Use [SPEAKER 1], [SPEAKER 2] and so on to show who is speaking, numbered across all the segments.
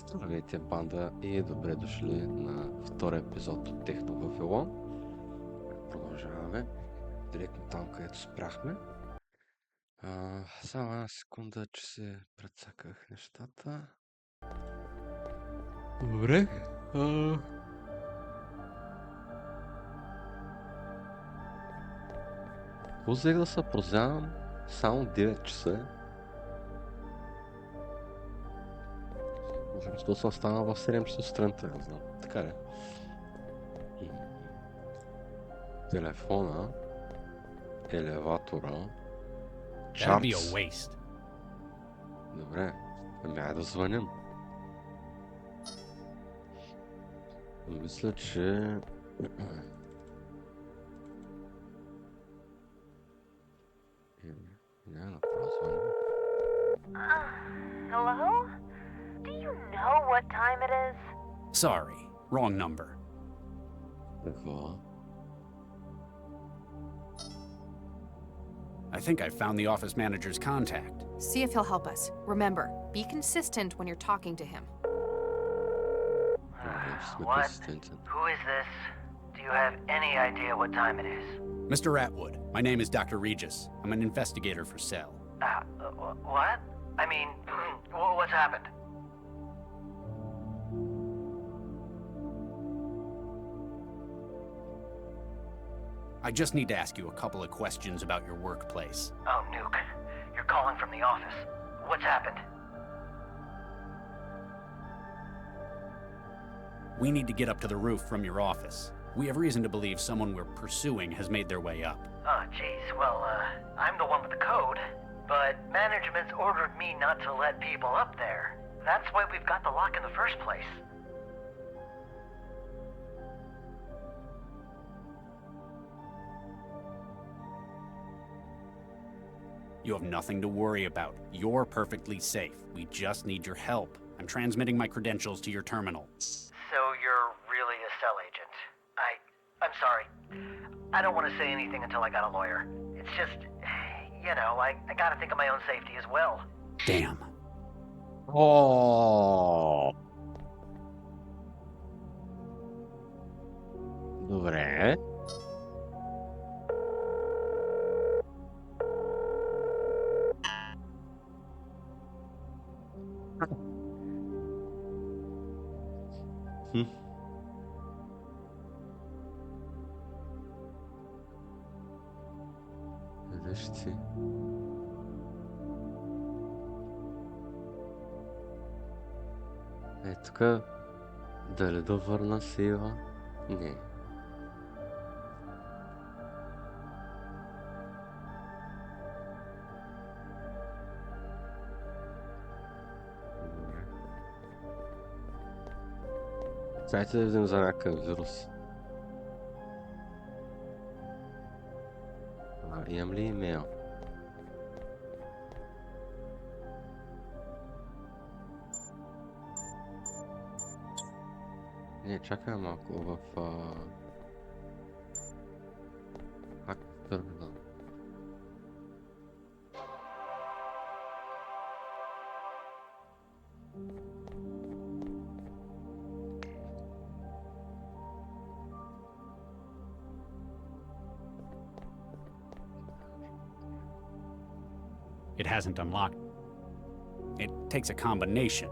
[SPEAKER 1] Здравейте, банда, и добре дошли на втори епизод от Technobabylon. Продължаваме директно там, където спряхме. Само една секунда, че се прецаках нещата. Добре. Взех да се прозявам само 9 часа. Защо съм станал в 7 часа сутринта, не знам. Така ли? Телефона, елеватора,
[SPEAKER 2] That'd be a
[SPEAKER 1] чартс.
[SPEAKER 2] waste.
[SPEAKER 1] Добре, ами айде да звъним. Мисля, че... Не, направо звъним.
[SPEAKER 3] Hello? Do you know what time it is?
[SPEAKER 2] Sorry, wrong number.
[SPEAKER 1] Какво?
[SPEAKER 2] I think I found the office manager's contact.
[SPEAKER 4] See if he'll help us. Remember, be consistent when you're talking to him.
[SPEAKER 3] What? Who is this? Do you have any idea what time it is?
[SPEAKER 2] Mr. Atwood, my name is Dr. Regis. I'm an investigator for Cell.
[SPEAKER 3] What? I mean, what's happened?
[SPEAKER 2] I just need to ask you a couple of questions about your workplace.
[SPEAKER 3] Oh, Nuke. You're calling from the office. What's happened?
[SPEAKER 2] We need to get up to the roof from your office. We have reason to believe someone we're pursuing has made their way up.
[SPEAKER 3] Oh, jeez. Well, I'm the one with the code, but management's ordered me not to let people up there. That's why we've got the lock in the first place.
[SPEAKER 2] You have nothing to worry about. You're perfectly safe. We just need your help. I'm transmitting my credentials to your terminal.
[SPEAKER 3] So you're really a cell agent. I'm sorry. I don't want to say anything until I got a lawyer. It's just, you know, I gotta think of my own safety as well.
[SPEAKER 2] Damn.
[SPEAKER 1] О. Добре. Виж ти. Тук дали да върна сейва? Не. Дайте да видим за някакъв вирус. Имам ли имейл? Не, чакай малко в... Как терминал?
[SPEAKER 2] It hasn't unlocked. It takes a combination.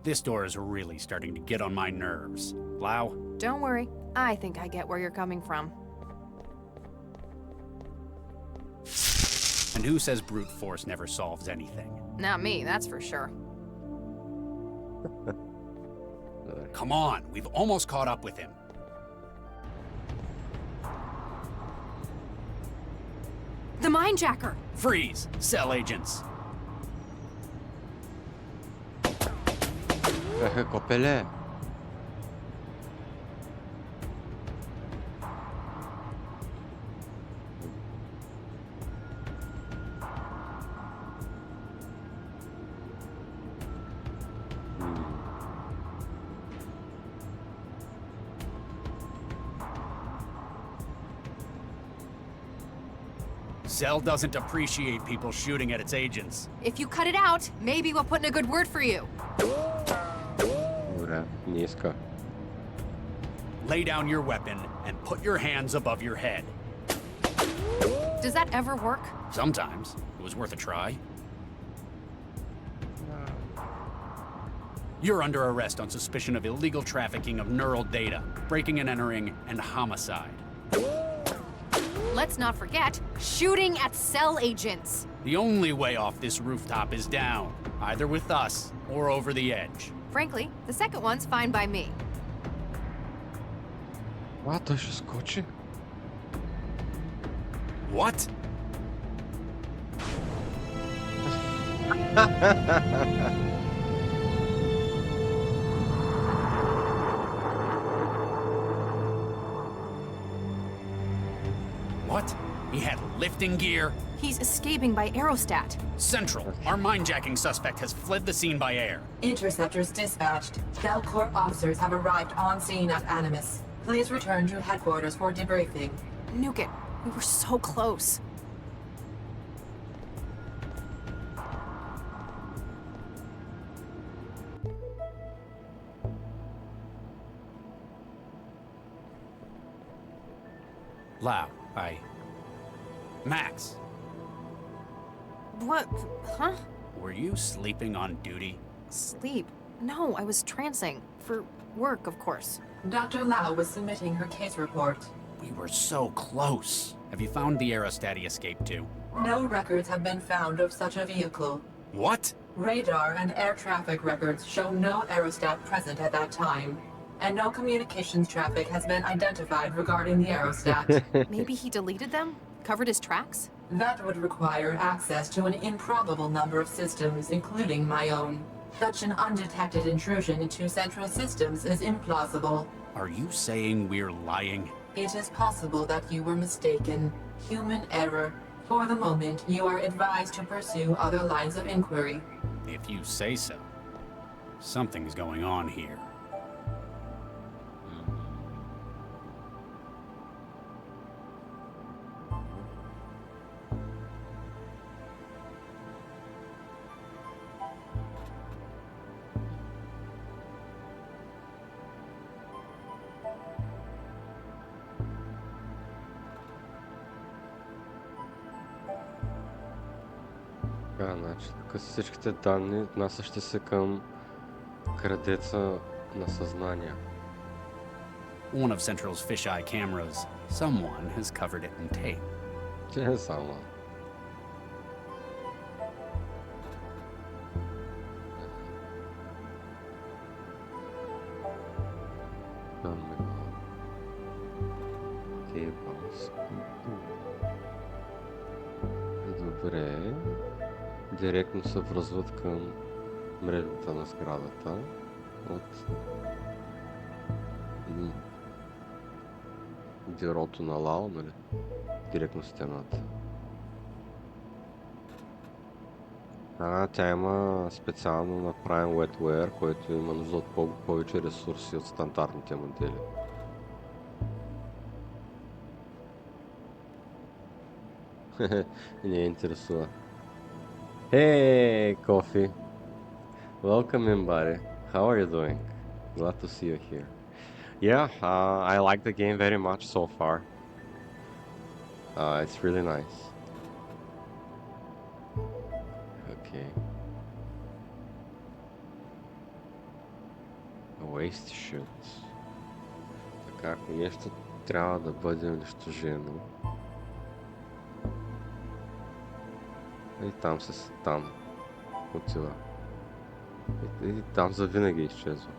[SPEAKER 2] This door is really starting to get on my nerves. Lau?
[SPEAKER 4] Don't worry, I think I get where you're coming from.
[SPEAKER 2] And who says brute force never solves anything?
[SPEAKER 4] Not me, that's for sure.
[SPEAKER 2] Come on, we've almost caught up with him.
[SPEAKER 4] The Mindjacker!
[SPEAKER 2] Freeze! Cell agents!
[SPEAKER 1] Копеле!
[SPEAKER 2] Cell doesn't appreciate people shooting at its agents.
[SPEAKER 4] If you cut it out, maybe we'll put in a good word for you.
[SPEAKER 1] Добре, не иска.
[SPEAKER 2] Lay down your weapon and put your hands above your head.
[SPEAKER 4] Does that ever work?
[SPEAKER 2] Sometimes. It was worth a try. You're under arrest on suspicion of illegal trafficking of neural data, breaking and entering, and homicide.
[SPEAKER 4] Let's not forget, shooting at cell agents.
[SPEAKER 2] The only way off this rooftop is down, either with us or over the edge.
[SPEAKER 4] Frankly, the second one's fine by me.
[SPEAKER 1] А, той ще скочи.
[SPEAKER 2] What? What? He had lifting gear?
[SPEAKER 4] He's escaping by aerostat.
[SPEAKER 2] Central, our mine-jacking suspect has fled the scene by air.
[SPEAKER 5] Interceptors dispatched. Cell Corp officers have arrived on scene at Animus. Please return to headquarters for debriefing.
[SPEAKER 4] Nugget, we were so close.
[SPEAKER 2] Lau, Max,
[SPEAKER 4] What? Huh?
[SPEAKER 2] were you sleeping on duty?
[SPEAKER 4] Sleep? No, I was trancing. For work, of course.
[SPEAKER 5] Dr. Lau was submitting her case report.
[SPEAKER 2] We were so close. Have you found the aerostat he escaped to?
[SPEAKER 5] No records have been found of such a vehicle.
[SPEAKER 2] What?
[SPEAKER 5] Radar and air traffic records show no aerostat present at that time, and no communications traffic has been identified regarding the aerostat.
[SPEAKER 4] Maybe he deleted them? Covered his tracks?
[SPEAKER 5] That would require access to an improbable number of systems, including my own. Such an undetected intrusion into central systems is implausible.
[SPEAKER 2] Are you saying we're lying?
[SPEAKER 5] It is possible that you were mistaken. Human error. For the moment, you are advised to pursue other lines of inquiry.
[SPEAKER 2] If you say so. Something's going on here.
[SPEAKER 1] Така, значи, тук са всичките данни, отнасящи се към крадеца на съзнание.
[SPEAKER 2] One of Central's fisheye cameras. Someone has covered it in tape.
[SPEAKER 1] Че е само. Добре. Директно се връзват към мрежата на сградата от бюрото на Лао, нали? Директно стената. Тя има специално направен wetware, който има нужда от повече ресурси от стандартните модели. Не интересува. Hey, Coffee. Welcome in, buddy. How are you doing? Glad to see you here. Yeah, I like the game very much so far. It's really nice. Okay. Waste shoots. Така, ако нещо трябва да бъде унищожено. И там там отива. И там завинаги изчезва.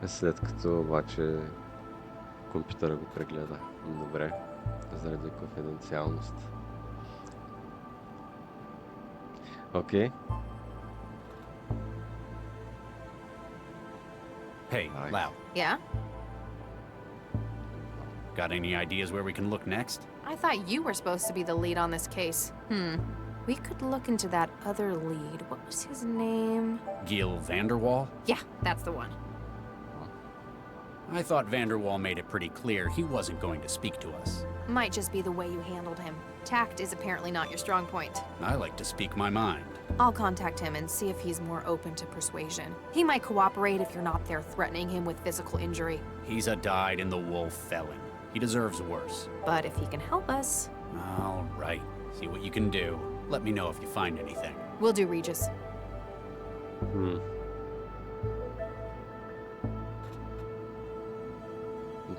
[SPEAKER 1] След като обаче компютъра го прегледа. Добре, заради конфиденциалност. Окей.
[SPEAKER 2] Hey,
[SPEAKER 1] Hi.
[SPEAKER 2] Lau.
[SPEAKER 4] Yeah?
[SPEAKER 2] Got any ideas where we can look next?
[SPEAKER 4] I thought you were supposed to be the lead on this case. We could look into that other lead. What was his name?
[SPEAKER 2] Gil Vanderwall?
[SPEAKER 4] Yeah, that's the one.
[SPEAKER 2] I thought Vanderwall made it pretty clear he wasn't going to speak to us.
[SPEAKER 4] Might just be the way you handled him. Tact is apparently not your strong point.
[SPEAKER 2] I like to speak my mind.
[SPEAKER 4] I'll contact him and see if he's more open to persuasion. He might cooperate if you're not there threatening him with physical injury.
[SPEAKER 2] He's a dyed-in-the-wool felon. He deserves worse.
[SPEAKER 4] But if he can help us...
[SPEAKER 2] All right. See what you can do. Let me know if you find anything.
[SPEAKER 4] Will do, Regis.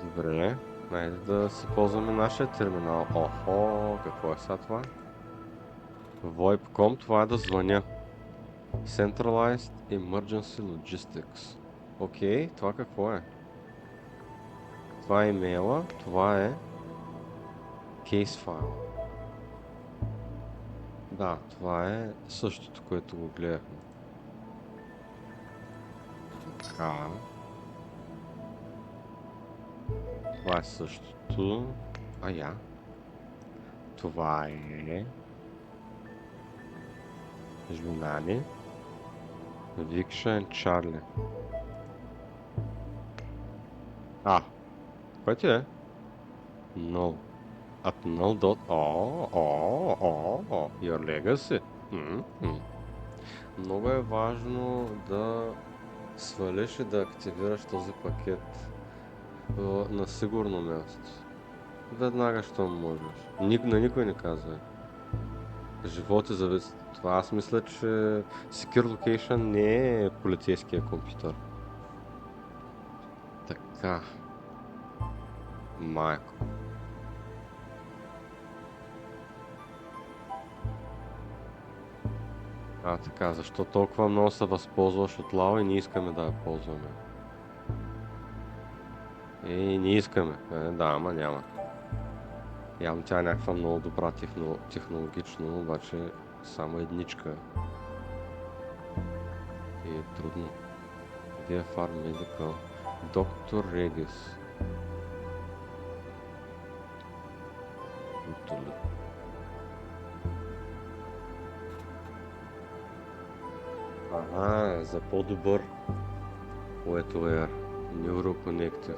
[SPEAKER 1] Добре, найде да си ползваме нашия терминал. Охо, какво е сега това? VoIP.com, това е да звъня. Centralized Emergency Logistics. Окей, това какво е? Това е имейла, това е кейс файл. Да, това е същото, което го гледахме. Така. Това е същото. Това е... Жминани. Викша и Чарли. Който е? Null. At null dot... Your legacy. Много е важно да свалиш и да активираш този пакет на сигурно място. Веднага, що можеш. На никой не казвай. Живот е зависи. Това аз мисля, че Secure Location не е полицейския компютър. Така. Майко. Така, защо толкова много се възползваш от лава и не искаме да я ползваме? Не искаме. Да, ама няма. Явно тя е някаква много добра технологично, обаче само едничка. И е трудно. VFR Medical. Доктор Регис. За по-добър Wetware Neuroconnective.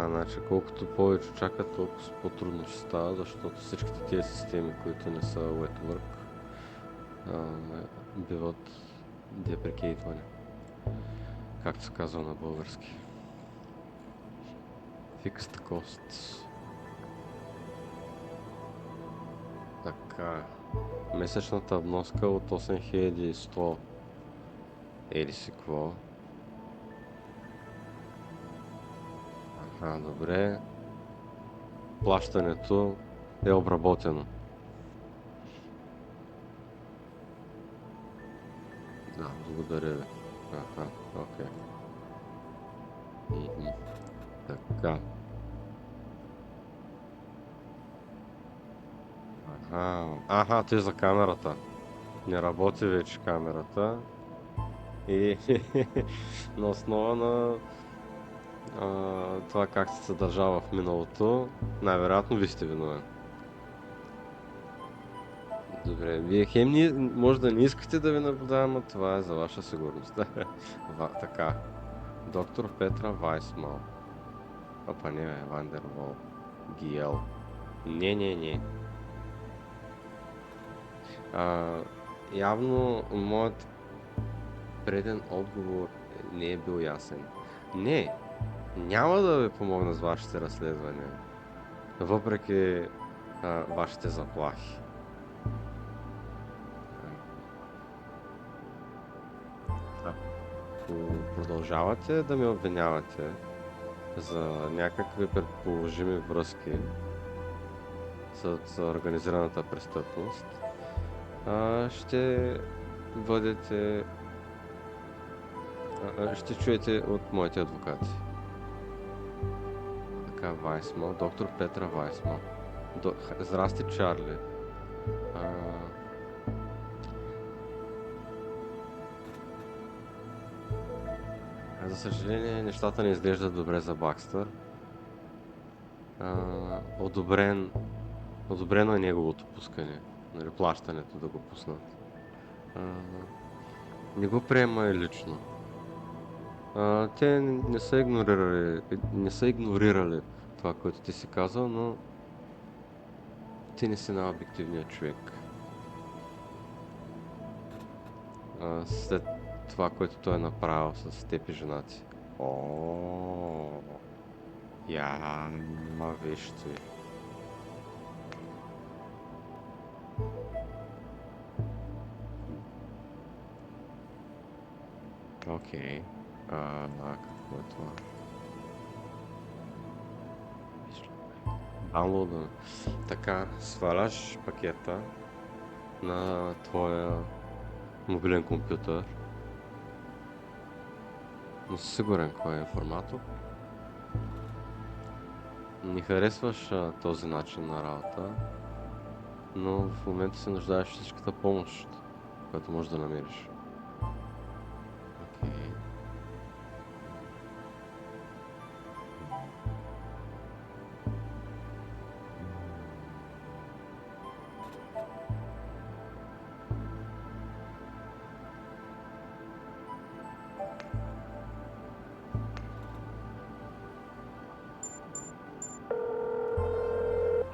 [SPEAKER 1] Значи колкото повече чакат, толкова по-трудно ще става, защото всичките тези системи, които не са Wetwork, биват деприкейтвани. Както се казва на български. Fixed costs. Така. Месечната вноска от 8100. Ели си какво? Добре. Плащането е обработено. Да, благодаря ви. Окей. Така. Той за камерата. Не работи вече камерата. И на основа на това как се съдържава в миналото, най-вероятно ви сте виновен. Добре, вие може да не искате да ви наблюдавам, но това е за ваша сигурност. Така. Доктор Петра Вайсмал. Вандервол. Гиел. Не. Явно моят преден отговор не е бил ясен. Не, няма да ви помогна с вашите разследвания, въпреки вашите заплахи. Ако продължавате да ме обвинявате за някакви предположими връзки с организираната престъпност, ще бъдете... ще чуете от моите адвокати. Така, Вайсмал, доктор Петра Вайсмал. Здрасти, Чарли. За съжаление, нещата не изглеждат добре за Бакстър. Одобрено е неговото пускане, плащането да го пуснат. Не го приемай лично. Те не са игнорирали това, което ти си казал, но ти не си най-обективният човек. След това, което той е направил с теб и жена ти. Виж ти. Окей. Какво е това? Download. Така, сваляш пакета на твоя мобилен компютър. Но си сигурен кой е форматор. Не харесваш този начин на работа, но в момента се нуждаеш всичката помощ, която можеш да намериш. Окей.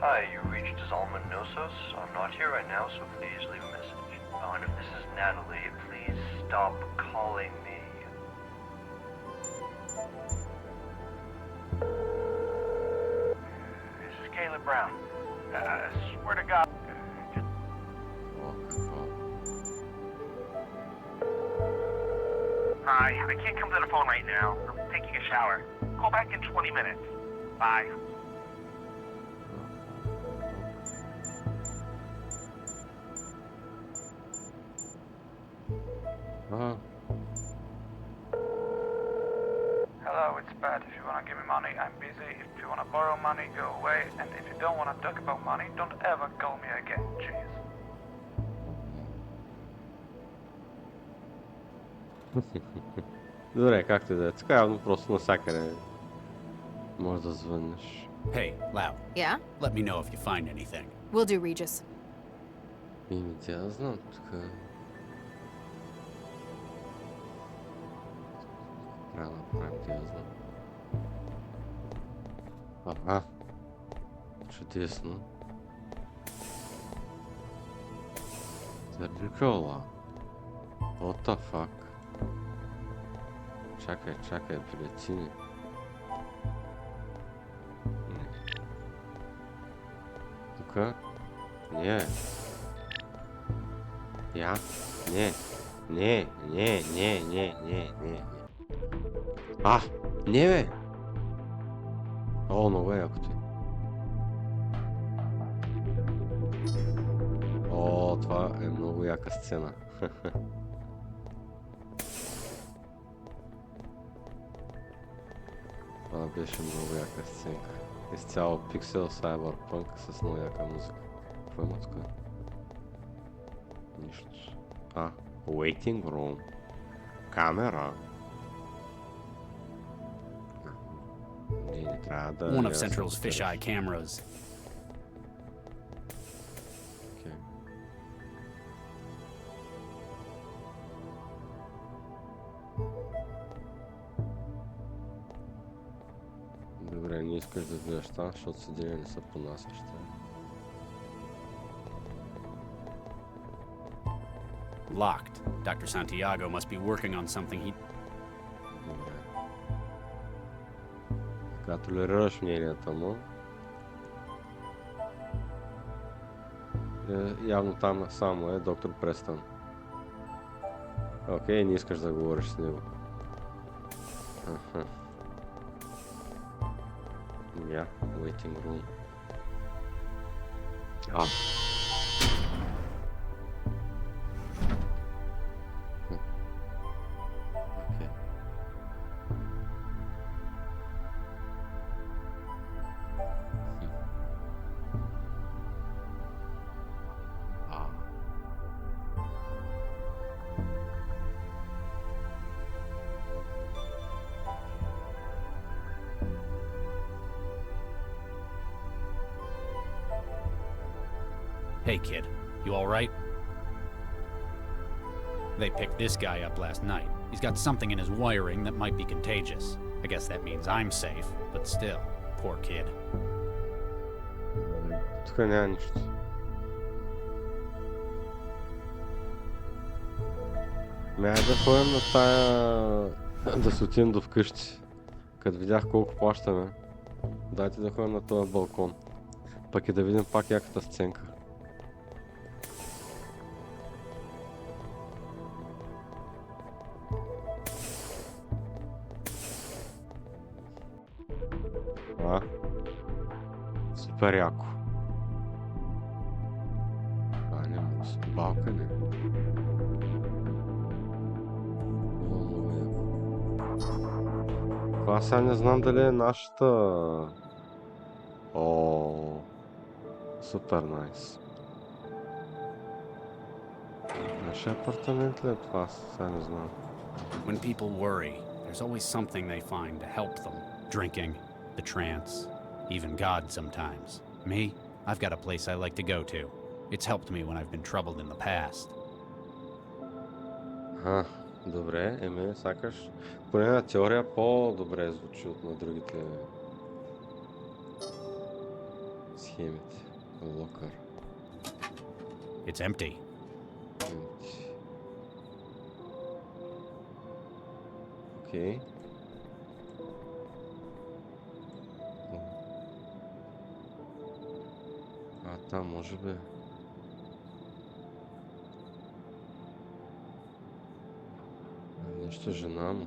[SPEAKER 6] Hi, you reached Zalmanosos. I'm not here right now, so please leave a message. Oh, and if this is Natalie, please stop calling me. This is Caleb Brown. Swear to God.
[SPEAKER 7] Hi, I can't come to the phone right now. I'm taking a shower. Call back in 20 minutes. Bye.
[SPEAKER 6] Hello, it's Pat. If you want to give me money, I'm busy. If you want to borrow money, go away. And if you don't want to talk about money, don't ever call me again. Cheers.
[SPEAKER 1] Добре, както и да е. Така явно просто навсякъде може да звъннеш.
[SPEAKER 2] Hey, Lau,
[SPEAKER 4] Yeah?
[SPEAKER 2] let me know if you find anything.
[SPEAKER 4] Will do, Regis.
[SPEAKER 1] Тя да знам, тук трябва да направим, тя да знам. Чудесно. Забликала. What the fuck? Чакай, бюлетини. Тука? Не. Не. Не бе! Много е якото. Това е много яка сцена. Това беше много яка сценка. Изцяло пиксел, сайбърпънк с много яка музика. Какво има тук? Нищо. Waiting room. Камера. Не трябва да...
[SPEAKER 2] One of Central's fisheye cameras.
[SPEAKER 1] Добре, не искаш да гледаш там, защото седели не са понасящи.
[SPEAKER 2] Locked. Dr. Santiago must be working on something he...
[SPEAKER 1] Добре. Така, толерираш мненията му. Явно там само е доктор Престън. Окей, не искаш да говориш с него. Waiting room.
[SPEAKER 2] Hey, kid. You all right? They picked this guy up last night. He's got something in his wiring that might be contagious. I guess that means I'm safe, but still, poor kid.
[SPEAKER 1] Тук няма нищо. Айде да ходим на тая... да се отидем до вкъщи. Като видях колко плащаме. Дайте да ходим на този балкон. Пък и да видим пак яката сценка. Супер яко. Не мога с балка, не. Много яко. Това сега не знам дали е нашата... Супер найс. Нашия апартамент ли е това? Сега не знам.
[SPEAKER 2] When people worry, there's always something they find to help them. Drinking, the trance, even God sometimes. Me, I've got a place I like to go to. It's helped me when I've been troubled in the past.
[SPEAKER 1] Добре, сякаш поне на теория по-добре звучи от на другите схемите. Локър.
[SPEAKER 2] It's empty.
[SPEAKER 1] Окей. Там може би. Нещо жена му.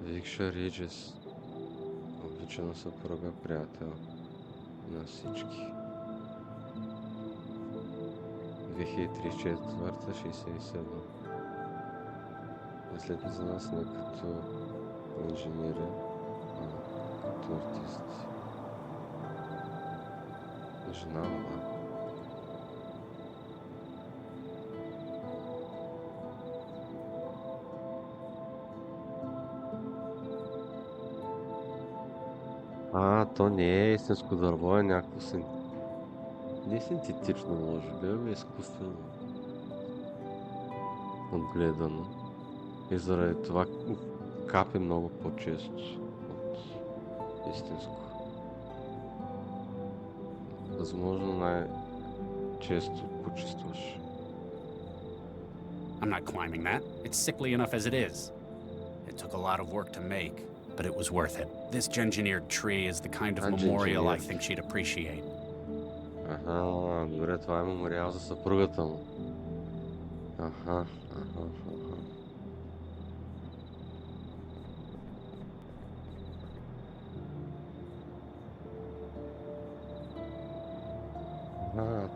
[SPEAKER 1] Викша Риджес. Обичана съпруга, приятел на всички. 2034-67. След за нас не като инженери, като артисти. Жена му, то не е истинско дърво, е някакво не синтетично, може би, ами изкуствено отгледано. И заради това капи много по-често от истинско. Възможно най-често почувстваш.
[SPEAKER 2] I'm not climbing that. It's sickly enough as it is. It took a lot of work to make, but it was worth it. This engineered tree is the kind of memorial I think she'd appreciate.
[SPEAKER 1] Добре, това е мемориал за съпругата му.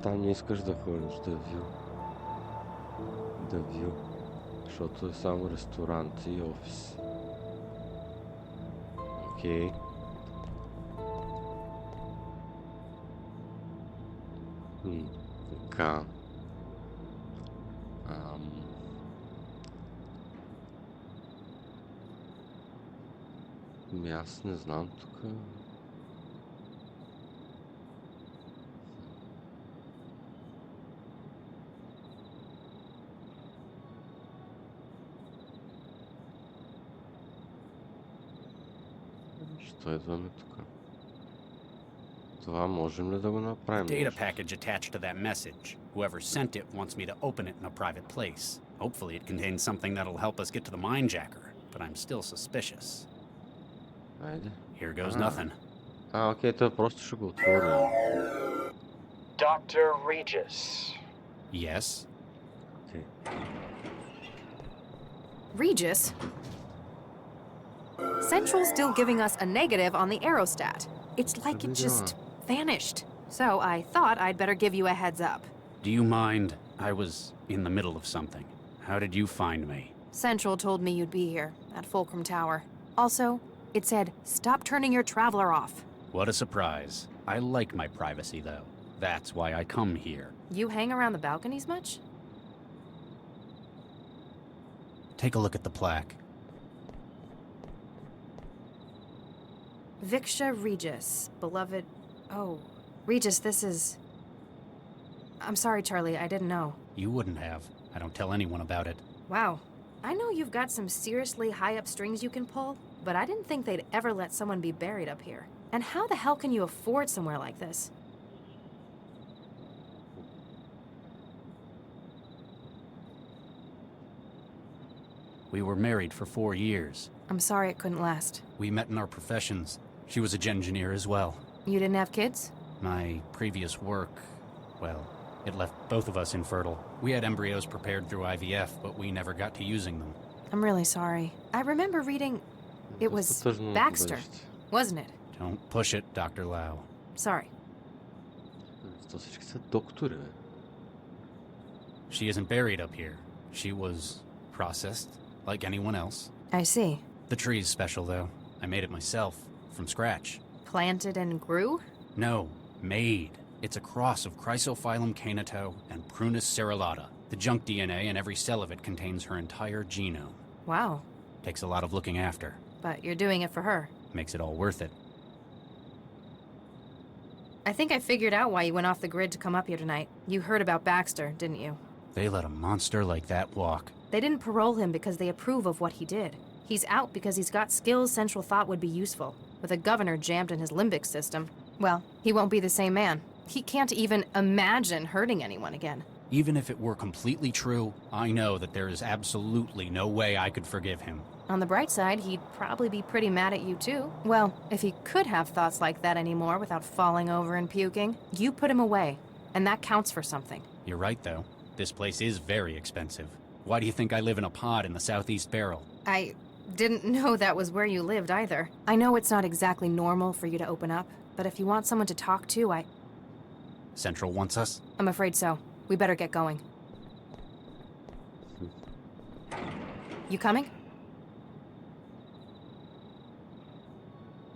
[SPEAKER 1] Там не искаш да ходиш, да вил, защото е само ресторант и офис. Окей. Така. Аз не знам тук. Що идваме тук? Това можем ли да го направим?
[SPEAKER 2] Data package attached to that message. Whoever sent it wants me to open it in a private place. Hopefully it contains something that'll help us get to the minejacker, but I'm still suspicious.
[SPEAKER 1] Айде.
[SPEAKER 2] Here goes nothing.
[SPEAKER 1] Окей, той просто ще го отворя.
[SPEAKER 8] Dr. Regis.
[SPEAKER 2] Yes?
[SPEAKER 1] Okay.
[SPEAKER 4] Regis? Central's still giving us a negative on the aerostat. It's like it just vanished. So I thought I'd better give you a heads up.
[SPEAKER 2] Do you mind? I was in the middle of something. How did you find me?
[SPEAKER 4] Central told me you'd be here, at Fulcrum Tower. Also, it said, stop turning your traveler off.
[SPEAKER 2] What a surprise. I like my privacy, though. That's why I come here.
[SPEAKER 4] You hang around the balconies much?
[SPEAKER 2] Take a look at the plaque.
[SPEAKER 4] Viksha Regis, beloved... Oh, Regis, this is... I'm sorry, Charlie, I didn't know.
[SPEAKER 2] You wouldn't have. I don't tell anyone about it.
[SPEAKER 4] Wow. I know you've got some seriously high up strings you can pull, but I didn't think they'd ever let someone be buried up here. And how the hell can you afford somewhere like this?
[SPEAKER 2] We were married for 4 years.
[SPEAKER 4] I'm sorry it couldn't last.
[SPEAKER 2] We met in our professions. She was a engineer as well.
[SPEAKER 4] You didn't have kids?
[SPEAKER 2] My previous work, well, it left both of us infertile. We had embryos prepared through IVF, but we never got to using them.
[SPEAKER 4] I'm really sorry. I remember reading... It was Baxter, wasn't it?
[SPEAKER 2] Don't push it, Dr. Lau.
[SPEAKER 4] Sorry.
[SPEAKER 1] То всички са доктори, бе.
[SPEAKER 2] She isn't buried up here. She was processed, like anyone else.
[SPEAKER 4] I see.
[SPEAKER 2] The tree's special, though. I made it myself, from scratch.
[SPEAKER 4] Planted and grew?
[SPEAKER 2] No, made. It's a cross of Chrysophyllum canito and Prunus cerulata. The junk DNA in every cell of it contains her entire genome.
[SPEAKER 4] Wow.
[SPEAKER 2] Takes a lot of looking after.
[SPEAKER 4] But you're doing it for her.
[SPEAKER 2] Makes it all worth it.
[SPEAKER 4] I think I figured out why you went off the grid to come up here tonight. You heard about Baxter, didn't you?
[SPEAKER 2] They let a monster like that walk.
[SPEAKER 4] They didn't parole him because they approve of what he did. He's out because he's got skills Central thought would be useful. With a governor jammed in his limbic system, well, he won't be the same man. He can't even imagine hurting anyone again.
[SPEAKER 2] Even if it were completely true, I know that there is absolutely no way I could forgive him.
[SPEAKER 4] On the bright side, he'd probably be pretty mad at you too. Well, if he could have thoughts like that anymore without falling over and puking, you put him away, and that counts for something.
[SPEAKER 2] You're right, though. This place is very expensive. Why do you think I live in a pod in the southeast barrel?
[SPEAKER 4] I didn't know that was where you lived either. I know it's not exactly normal for you to open up, but if you want someone to talk to,
[SPEAKER 2] Central wants us?
[SPEAKER 4] I'm afraid so. We better get going. You coming?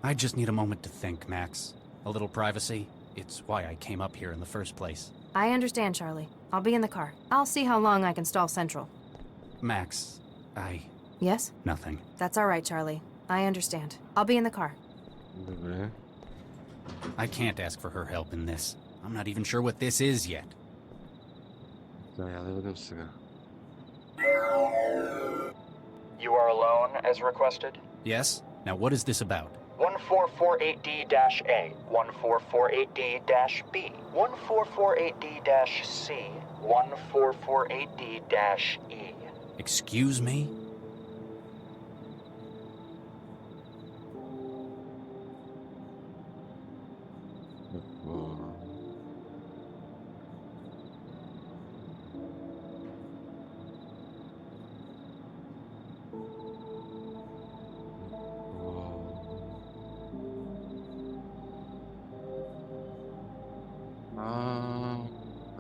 [SPEAKER 2] I just need a moment to think, Max. A little privacy. It's why I came up here in the first place.
[SPEAKER 4] I understand, Charlie. I'll be in the car. I'll see how long I can stall Central.
[SPEAKER 2] Max,
[SPEAKER 4] Yes?
[SPEAKER 2] Nothing.
[SPEAKER 4] That's all right, Charlie. I understand. I'll be in the car.
[SPEAKER 1] Добре.
[SPEAKER 2] I can't ask for her help in this. I'm not even sure what this is yet.
[SPEAKER 1] Да, я да видим сега.
[SPEAKER 8] You are alone, as requested?
[SPEAKER 2] Yes? Now what is this about?
[SPEAKER 8] 1448D-A, 1448D-B, 1448D-C, 1448D-E.
[SPEAKER 2] Excuse me?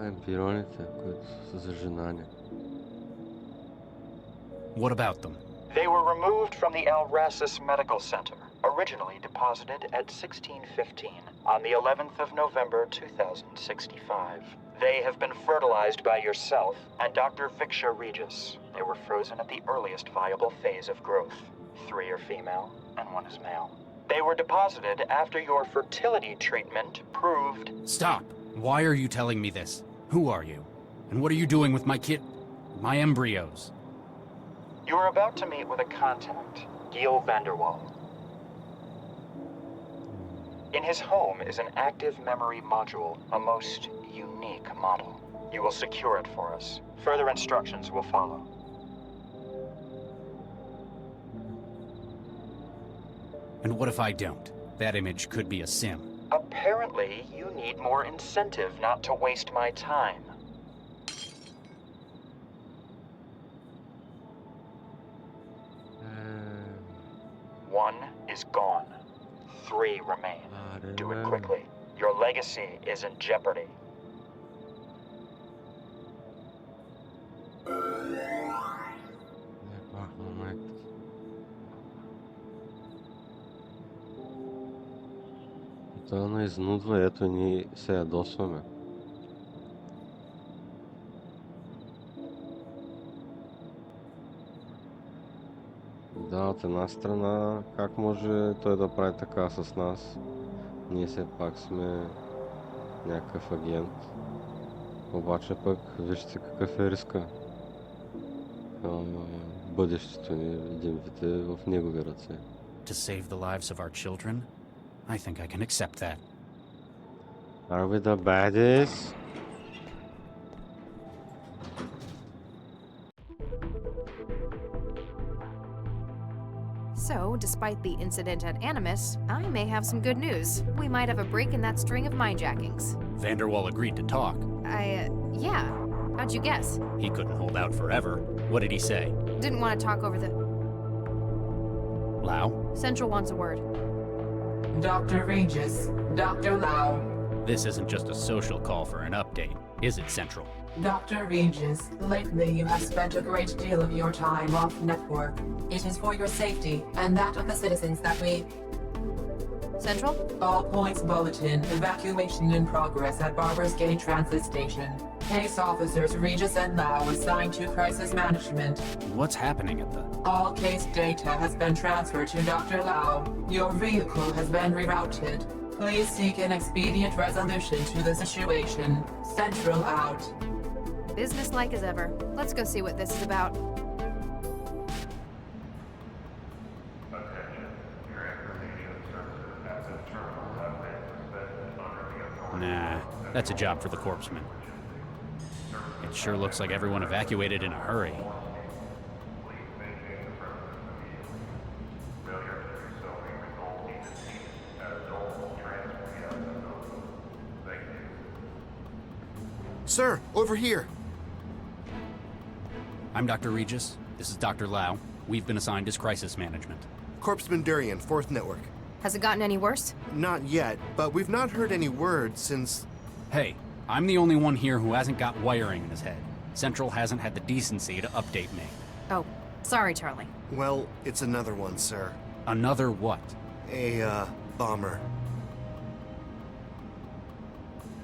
[SPEAKER 1] Емпироните, които са зажинани.
[SPEAKER 2] What about them?
[SPEAKER 8] They were removed from the Alracis Medical Center, originally deposited at 1615 on the 11th of November 2065. They have been fertilized by yourself and Dr. Victor Regis. They were frozen at the earliest viable phase of growth. 3 are female and 1 is male. They were deposited after your fertility treatment proved...
[SPEAKER 2] Stop! Why are you telling me this? Who are you? And what are you doing with my my embryos?
[SPEAKER 8] You are about to meet with a contact, Giel Vanderwall. In his home is an active memory module, a most unique model. You will secure it for us. Further instructions will follow.
[SPEAKER 2] And what if I don't? That image could be a sim.
[SPEAKER 8] Apparently, you need more incentive not to waste my time. One is gone. 3 remain. Do it quickly. Your legacy is in jeopardy.
[SPEAKER 1] Това не изнудва, ето ни се ядосваме. Да, от една страна, как може той да прави така с нас? Ние все пак сме някакъв агент. Обаче пък, вижте какъв е риска. бъдещето ни, един вид е в негови ръце.
[SPEAKER 2] To save the lives of our children? I think I can accept that.
[SPEAKER 1] Are we the baddies?
[SPEAKER 4] So, despite the incident at Animus, I may have some good news. We might have a break in that string of minejackings.
[SPEAKER 2] Vanderwall agreed to talk.
[SPEAKER 4] Yeah. How'd you guess?
[SPEAKER 2] He couldn't hold out forever. What did he say?
[SPEAKER 4] Didn't want to talk over the...
[SPEAKER 2] Lau?
[SPEAKER 4] Central wants a word.
[SPEAKER 5] Dr. Regis, Dr. Lau.
[SPEAKER 2] This isn't just a social call for an update, is it, Central?
[SPEAKER 5] Dr. Regis, lately you have spent a great deal of your time off network. It is for your safety and that of the citizens that we...
[SPEAKER 4] Central?
[SPEAKER 5] All points bulletin, evacuation in progress at Barber's Gate Transit Station. Case officers Regis and Lau assigned to crisis management.
[SPEAKER 2] What's happening at the...
[SPEAKER 5] All case data has been transferred to Dr. Lau. Your vehicle has been rerouted. Please seek an expedient resolution to the situation. Central out.
[SPEAKER 4] Business-like as ever. Let's go see what this is about.
[SPEAKER 2] Nah, that's a job for the corpsman. It sure looks like everyone evacuated in a hurry.
[SPEAKER 9] Sir, over here.
[SPEAKER 2] I'm Dr. Regis. This is Dr. Lau. We've been assigned as crisis management.
[SPEAKER 9] Corpsman Durian, 4th Network.
[SPEAKER 4] Has it gotten any worse?
[SPEAKER 9] Not yet, but we've not heard any word since...
[SPEAKER 2] Hey, I'm the only one here who hasn't got wiring in his head. Central hasn't had the decency to update me.
[SPEAKER 4] Oh, sorry, Charlie.
[SPEAKER 9] Well, it's another one, sir.
[SPEAKER 2] Another what?
[SPEAKER 9] Bomber.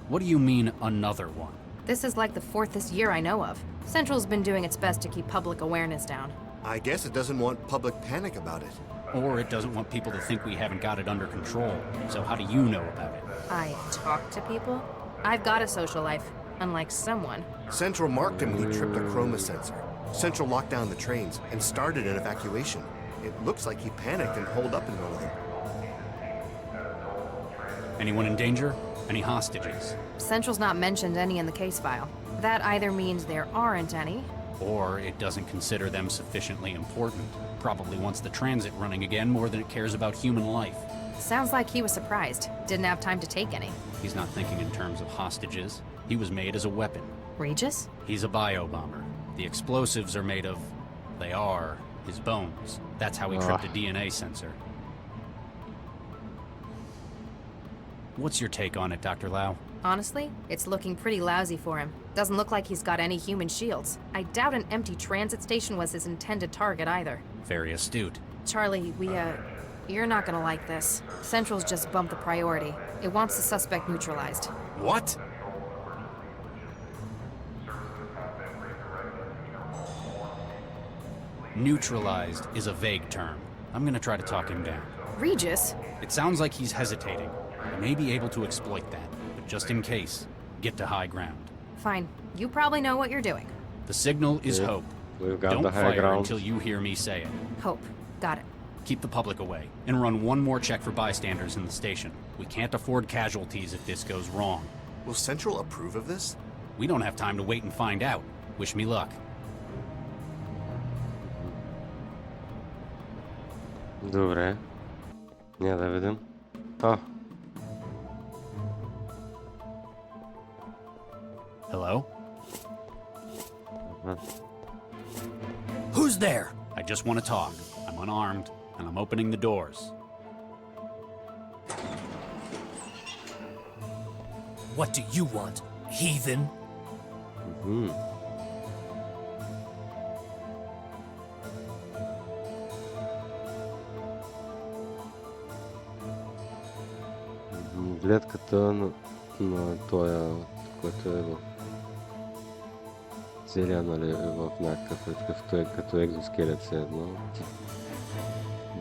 [SPEAKER 2] What do you mean, another one?
[SPEAKER 4] This is like the 4th this year I know of. Central's been doing its best to keep public awareness down.
[SPEAKER 9] I guess it doesn't want public panic about it.
[SPEAKER 2] Or it doesn't want people to think we haven't got it under control. So how do you know about it?
[SPEAKER 4] I talk to people? I've got a social life, unlike someone.
[SPEAKER 9] Central marked him when he tripped a chroma sensor. Central locked down the trains and started an evacuation. It looks like he panicked and holed up in one of them.
[SPEAKER 2] Anyone in danger? Any hostages?
[SPEAKER 4] Central's not mentioned any in the case file. That either means there aren't any,
[SPEAKER 2] Or it doesn't consider them sufficiently important. Probably wants the transit running again more than it cares about human life.
[SPEAKER 4] sounds like he was surprised. Didn't have time to take any.
[SPEAKER 2] He's not thinking in terms of hostages. He was made as a weapon.
[SPEAKER 4] Regis?
[SPEAKER 2] He's a bio-bomber. The explosives are made of... they are his bones. That's how he tripped a DNA sensor. What's your take on it, Dr. Lau?
[SPEAKER 4] Honestly, it's looking pretty lousy for him. Doesn't look like he's got any human shields. I doubt an empty transit station was his intended target either.
[SPEAKER 2] Very astute.
[SPEAKER 4] Charlie, you're not gonna like this. Central's just bumped the priority. It wants the suspect neutralized.
[SPEAKER 2] What? Neutralized is a vague term. I'm gonna try to talk him down.
[SPEAKER 4] Regis?
[SPEAKER 2] It sounds like he's hesitating. I may be able to exploit that, but just in case, get to high ground.
[SPEAKER 4] Fine. You probably know what you're doing.
[SPEAKER 2] The signal is
[SPEAKER 1] Yeah,
[SPEAKER 2] hope.
[SPEAKER 1] we've got
[SPEAKER 2] Don't
[SPEAKER 1] the high
[SPEAKER 2] fire
[SPEAKER 1] ground.
[SPEAKER 2] until you hear me say it.
[SPEAKER 4] Hope. Got it.
[SPEAKER 2] Keep the public away, and run one more check for bystanders in the station. We can't afford casualties if this goes wrong.
[SPEAKER 9] Will Central approve of this?
[SPEAKER 2] We don't have time to wait and find out. Wish me luck.
[SPEAKER 1] Добре. Ние да видим.
[SPEAKER 2] Hello?
[SPEAKER 1] Ага.
[SPEAKER 2] Who's there? I just want to talk. I'm unarmed, and I'm opening the doors.
[SPEAKER 10] What do you want, heathen?
[SPEAKER 1] Мгм. Гледката на този, който е в целия, нали, в някакъв такъв, като екзоскелет все едно.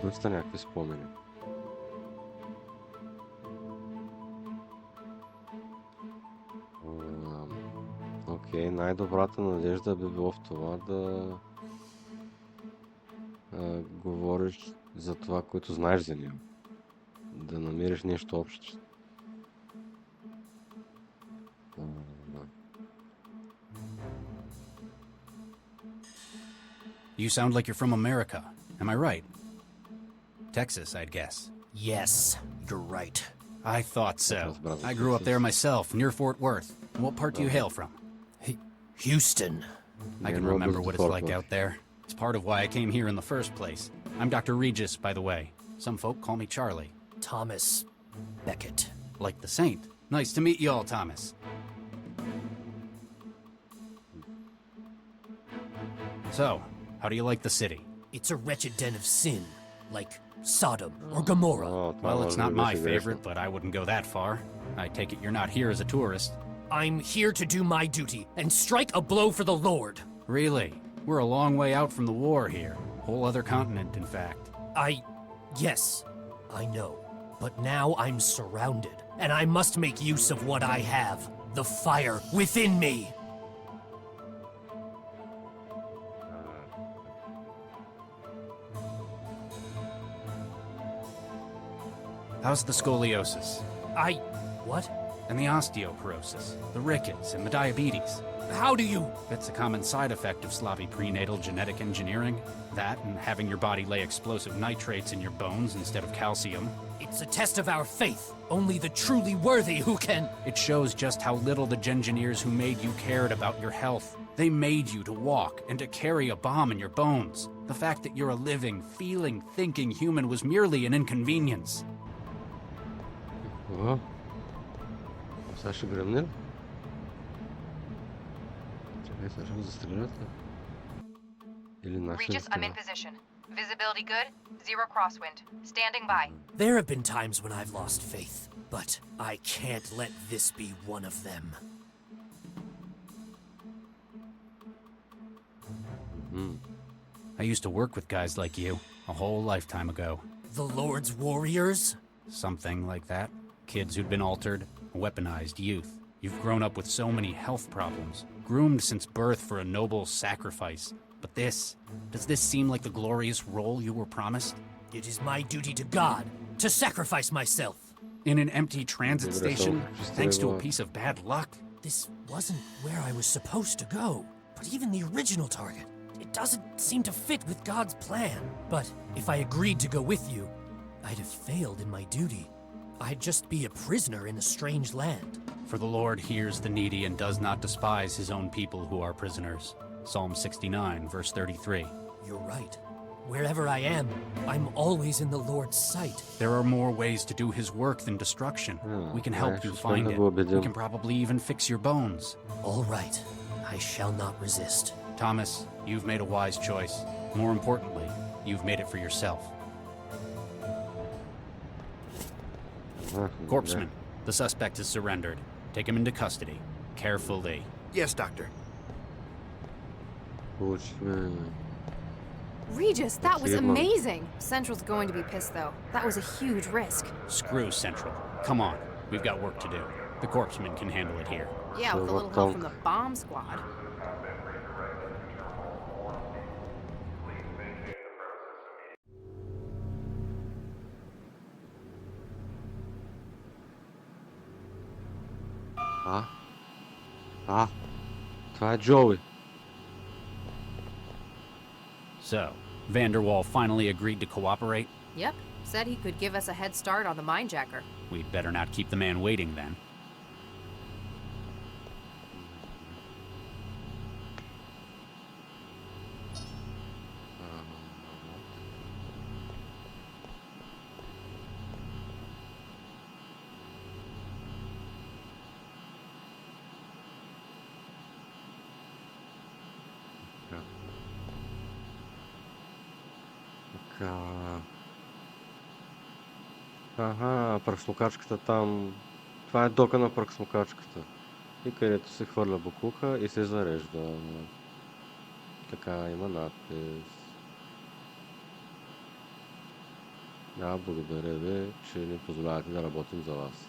[SPEAKER 1] Бъща някакви спомени. Окей, най-добрата надежда би било в това говориш за това, което знаеш за него. Да намериш нещо общо.
[SPEAKER 2] You sound like you're from America. Am I right? Texas, I'd guess.
[SPEAKER 10] Yes, you're right.
[SPEAKER 2] I thought so. I grew up there myself, near Fort Worth. What part do you hail from?
[SPEAKER 10] Houston.
[SPEAKER 2] I can remember what it's like out there. It's part of why I came here in the first place. I'm Dr. Regis, by the way. Some folk call me Charlie.
[SPEAKER 10] Thomas Beckett.
[SPEAKER 2] Like the saint. Nice to meet you all, Thomas. So, how do you like the city?
[SPEAKER 10] It's a wretched den of sin, like Sodom or Gomorrah.
[SPEAKER 2] Well, it's not my favorite, but I wouldn't go that far. I take it you're not here as a tourist.
[SPEAKER 10] I'm here to do my duty and strike a blow for the Lord.
[SPEAKER 2] Really? We're a long way out from the war here. Whole other continent, in fact.
[SPEAKER 10] Yes, I know. But now I'm surrounded, and I must make use of what I have. The fire within me.
[SPEAKER 2] How's the scoliosis?
[SPEAKER 10] What?
[SPEAKER 2] And the osteoporosis, the rickets, and the diabetes.
[SPEAKER 10] How do you...
[SPEAKER 2] That's a common side effect of sloppy prenatal genetic engineering. That and having your body lay explosive nitrates in your bones instead of calcium.
[SPEAKER 10] It's a test of our faith. Only the truly worthy who can...
[SPEAKER 2] It shows just how little the engineers who made you cared about your health. They made you to walk and to carry a bomb in your bones. The fact that you're a living, feeling, thinking human was merely an inconvenience.
[SPEAKER 1] Ага. Сега ще гръмне ли? Чакай, сега ще го застрелят ли? Или наши
[SPEAKER 4] Regis, I'm in position. Visibility good, zero crosswind. Standing by.
[SPEAKER 10] There have been times when I've lost faith, but I can't let this be one of them.
[SPEAKER 2] I used to work with guys like you a whole lifetime ago.
[SPEAKER 10] The Lord's warriors?
[SPEAKER 2] Something like that. Kids who'd been altered, weaponized youth. You've grown up with so many health problems, groomed since birth for a noble sacrifice. But does this seem like the glorious role you were promised?
[SPEAKER 10] It is my duty to God to sacrifice myself.
[SPEAKER 2] In an empty transit station, thanks to a piece of bad luck?
[SPEAKER 10] This wasn't where I was supposed to go. But even the original target, it doesn't seem to fit with God's plan. But if I agreed to go with you, I'd have failed in my duty. I'd just be a prisoner in a strange land.
[SPEAKER 2] For the Lord hears the needy and does not despise his own people who are prisoners. Psalm 69, verse 33.
[SPEAKER 10] You're right. Wherever I am, I'm always in the Lord's sight.
[SPEAKER 2] There are more ways to do his work than destruction. We can help you find it. We can probably even fix your bones.
[SPEAKER 10] All right. I shall not resist.
[SPEAKER 2] Thomas, you've made a wise choice. More importantly, you've made it for yourself. Corpsman, the suspect is surrendered. Take him into custody. Carefully.
[SPEAKER 9] Yes, Doctor.
[SPEAKER 4] Regis, that was amazing! Central's going to be pissed, though. That was a huge risk.
[SPEAKER 2] Screw Central. Come on. We've got work to do. The corpsman can handle it here.
[SPEAKER 4] Yeah, with a little help from the bomb squad.
[SPEAKER 1] Това е Джоуи.
[SPEAKER 2] So, Vanderwall finally agreed to cooperate?
[SPEAKER 4] Yep. Said he could give us a head start on the minejacker.
[SPEAKER 2] We'd better not keep the man waiting then.
[SPEAKER 1] Ага, пръксмокачката там. Това е дока на пръксмокачката. И където се хвърля буклука и се зарежда. Така, има надпис. Да, благодаря ви, че ни позволявате да работим за вас.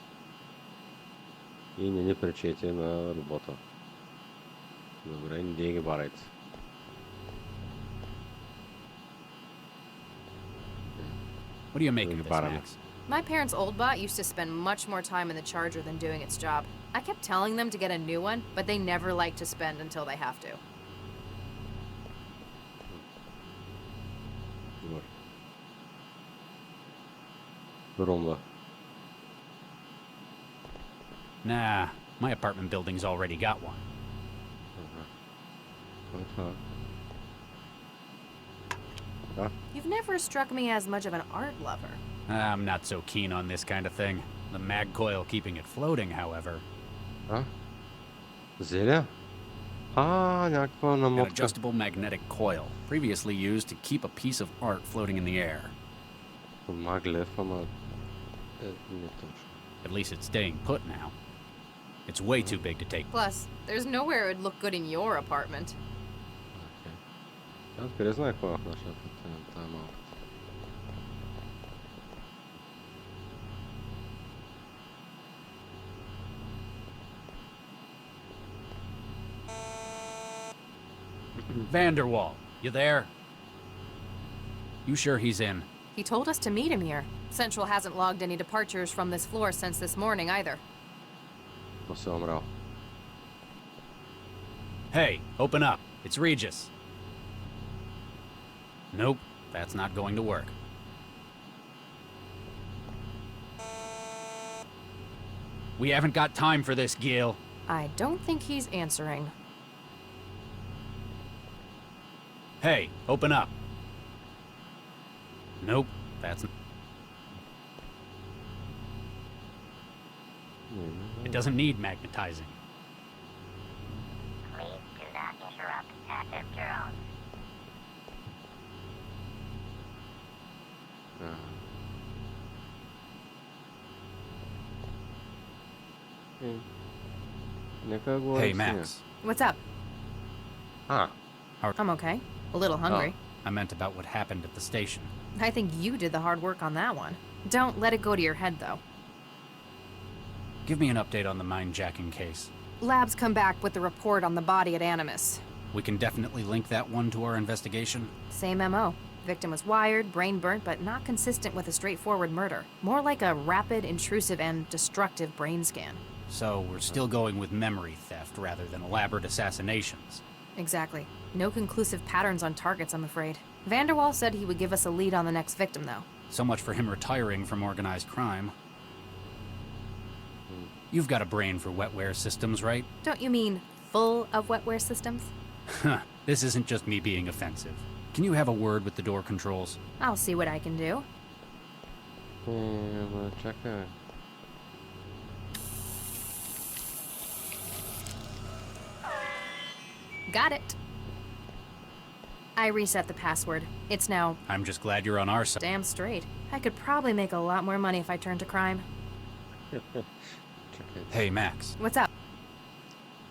[SPEAKER 1] И не ни пречете на работа. Добре, не ги барайте.
[SPEAKER 2] What do you make of this,
[SPEAKER 1] Бараме.
[SPEAKER 2] Max?
[SPEAKER 4] My parents' old bot used to spend much more time in the charger than doing its job. I kept telling them to get a new one, but they never like to spend until they have to.
[SPEAKER 1] Добре. Румба.
[SPEAKER 2] Nah, my apartment building's already got one.
[SPEAKER 1] Това. Да.
[SPEAKER 4] You've never struck me as much of an art lover.
[SPEAKER 2] I'm not so keen on this kind of thing. The mag coil keeping it floating, however.
[SPEAKER 1] А? Зеля? Някаква
[SPEAKER 2] An
[SPEAKER 1] намотка.
[SPEAKER 2] adjustable magnetic coil, previously used to keep a piece of art floating in the air.
[SPEAKER 1] Маглев, ама... не точно.
[SPEAKER 2] At least it's staying put now. It's way too big to take.
[SPEAKER 4] Plus, there's nowhere it would look good in your apartment.
[SPEAKER 1] Аз къде знае кой е в нашата тая малка.
[SPEAKER 2] Vanderwall, you there? You sure he's in?
[SPEAKER 4] He told us to meet him here. Central hasn't logged any departures from this floor since this morning either.
[SPEAKER 1] Но се умрял.
[SPEAKER 2] Hey, open up. It's Regis. Nope, that's not going to work. We haven't got time for this, Gil.
[SPEAKER 4] I don't think he's answering.
[SPEAKER 2] Hey, open up. Nope, that's... It doesn't need magnetizing.
[SPEAKER 11] Please do not interrupt active drones.
[SPEAKER 1] Нека го
[SPEAKER 2] Hey,
[SPEAKER 1] обясня.
[SPEAKER 2] Max.
[SPEAKER 4] What's up?
[SPEAKER 2] How-
[SPEAKER 4] I'm okay. A little hungry.
[SPEAKER 2] I meant about what happened at the station.
[SPEAKER 4] I think you did the hard work on that one. Don't let it go to your head, though.
[SPEAKER 2] Give me an update on the mind-jacking case.
[SPEAKER 4] Labs come back with the report on the body at Animus.
[SPEAKER 2] We can definitely link that one to our investigation.
[SPEAKER 4] Same MO. Victim was wired, brain burnt, but not consistent with a straightforward murder. More like a rapid, intrusive, and destructive brain scan.
[SPEAKER 2] So we're still going with memory theft rather than elaborate assassinations.
[SPEAKER 4] Exactly. No conclusive patterns on targets, I'm afraid. Vanderwall said he would give us a lead on the next victim, though.
[SPEAKER 2] So much for him retiring from organized crime. You've got a brain for wetware systems, right?
[SPEAKER 4] Don't you mean full of wetware systems?
[SPEAKER 2] This isn't just me being offensive. Can you have a word with the door controls?
[SPEAKER 4] I'll see what I can do.
[SPEAKER 1] Ама чакай.
[SPEAKER 4] Got it. I reset the password. It's now
[SPEAKER 2] I'm just glad you're on our side.
[SPEAKER 4] damn straight. I could probably make a lot more money if I turned to crime.
[SPEAKER 1] Чакай.
[SPEAKER 2] Hey, Max.
[SPEAKER 4] What's up?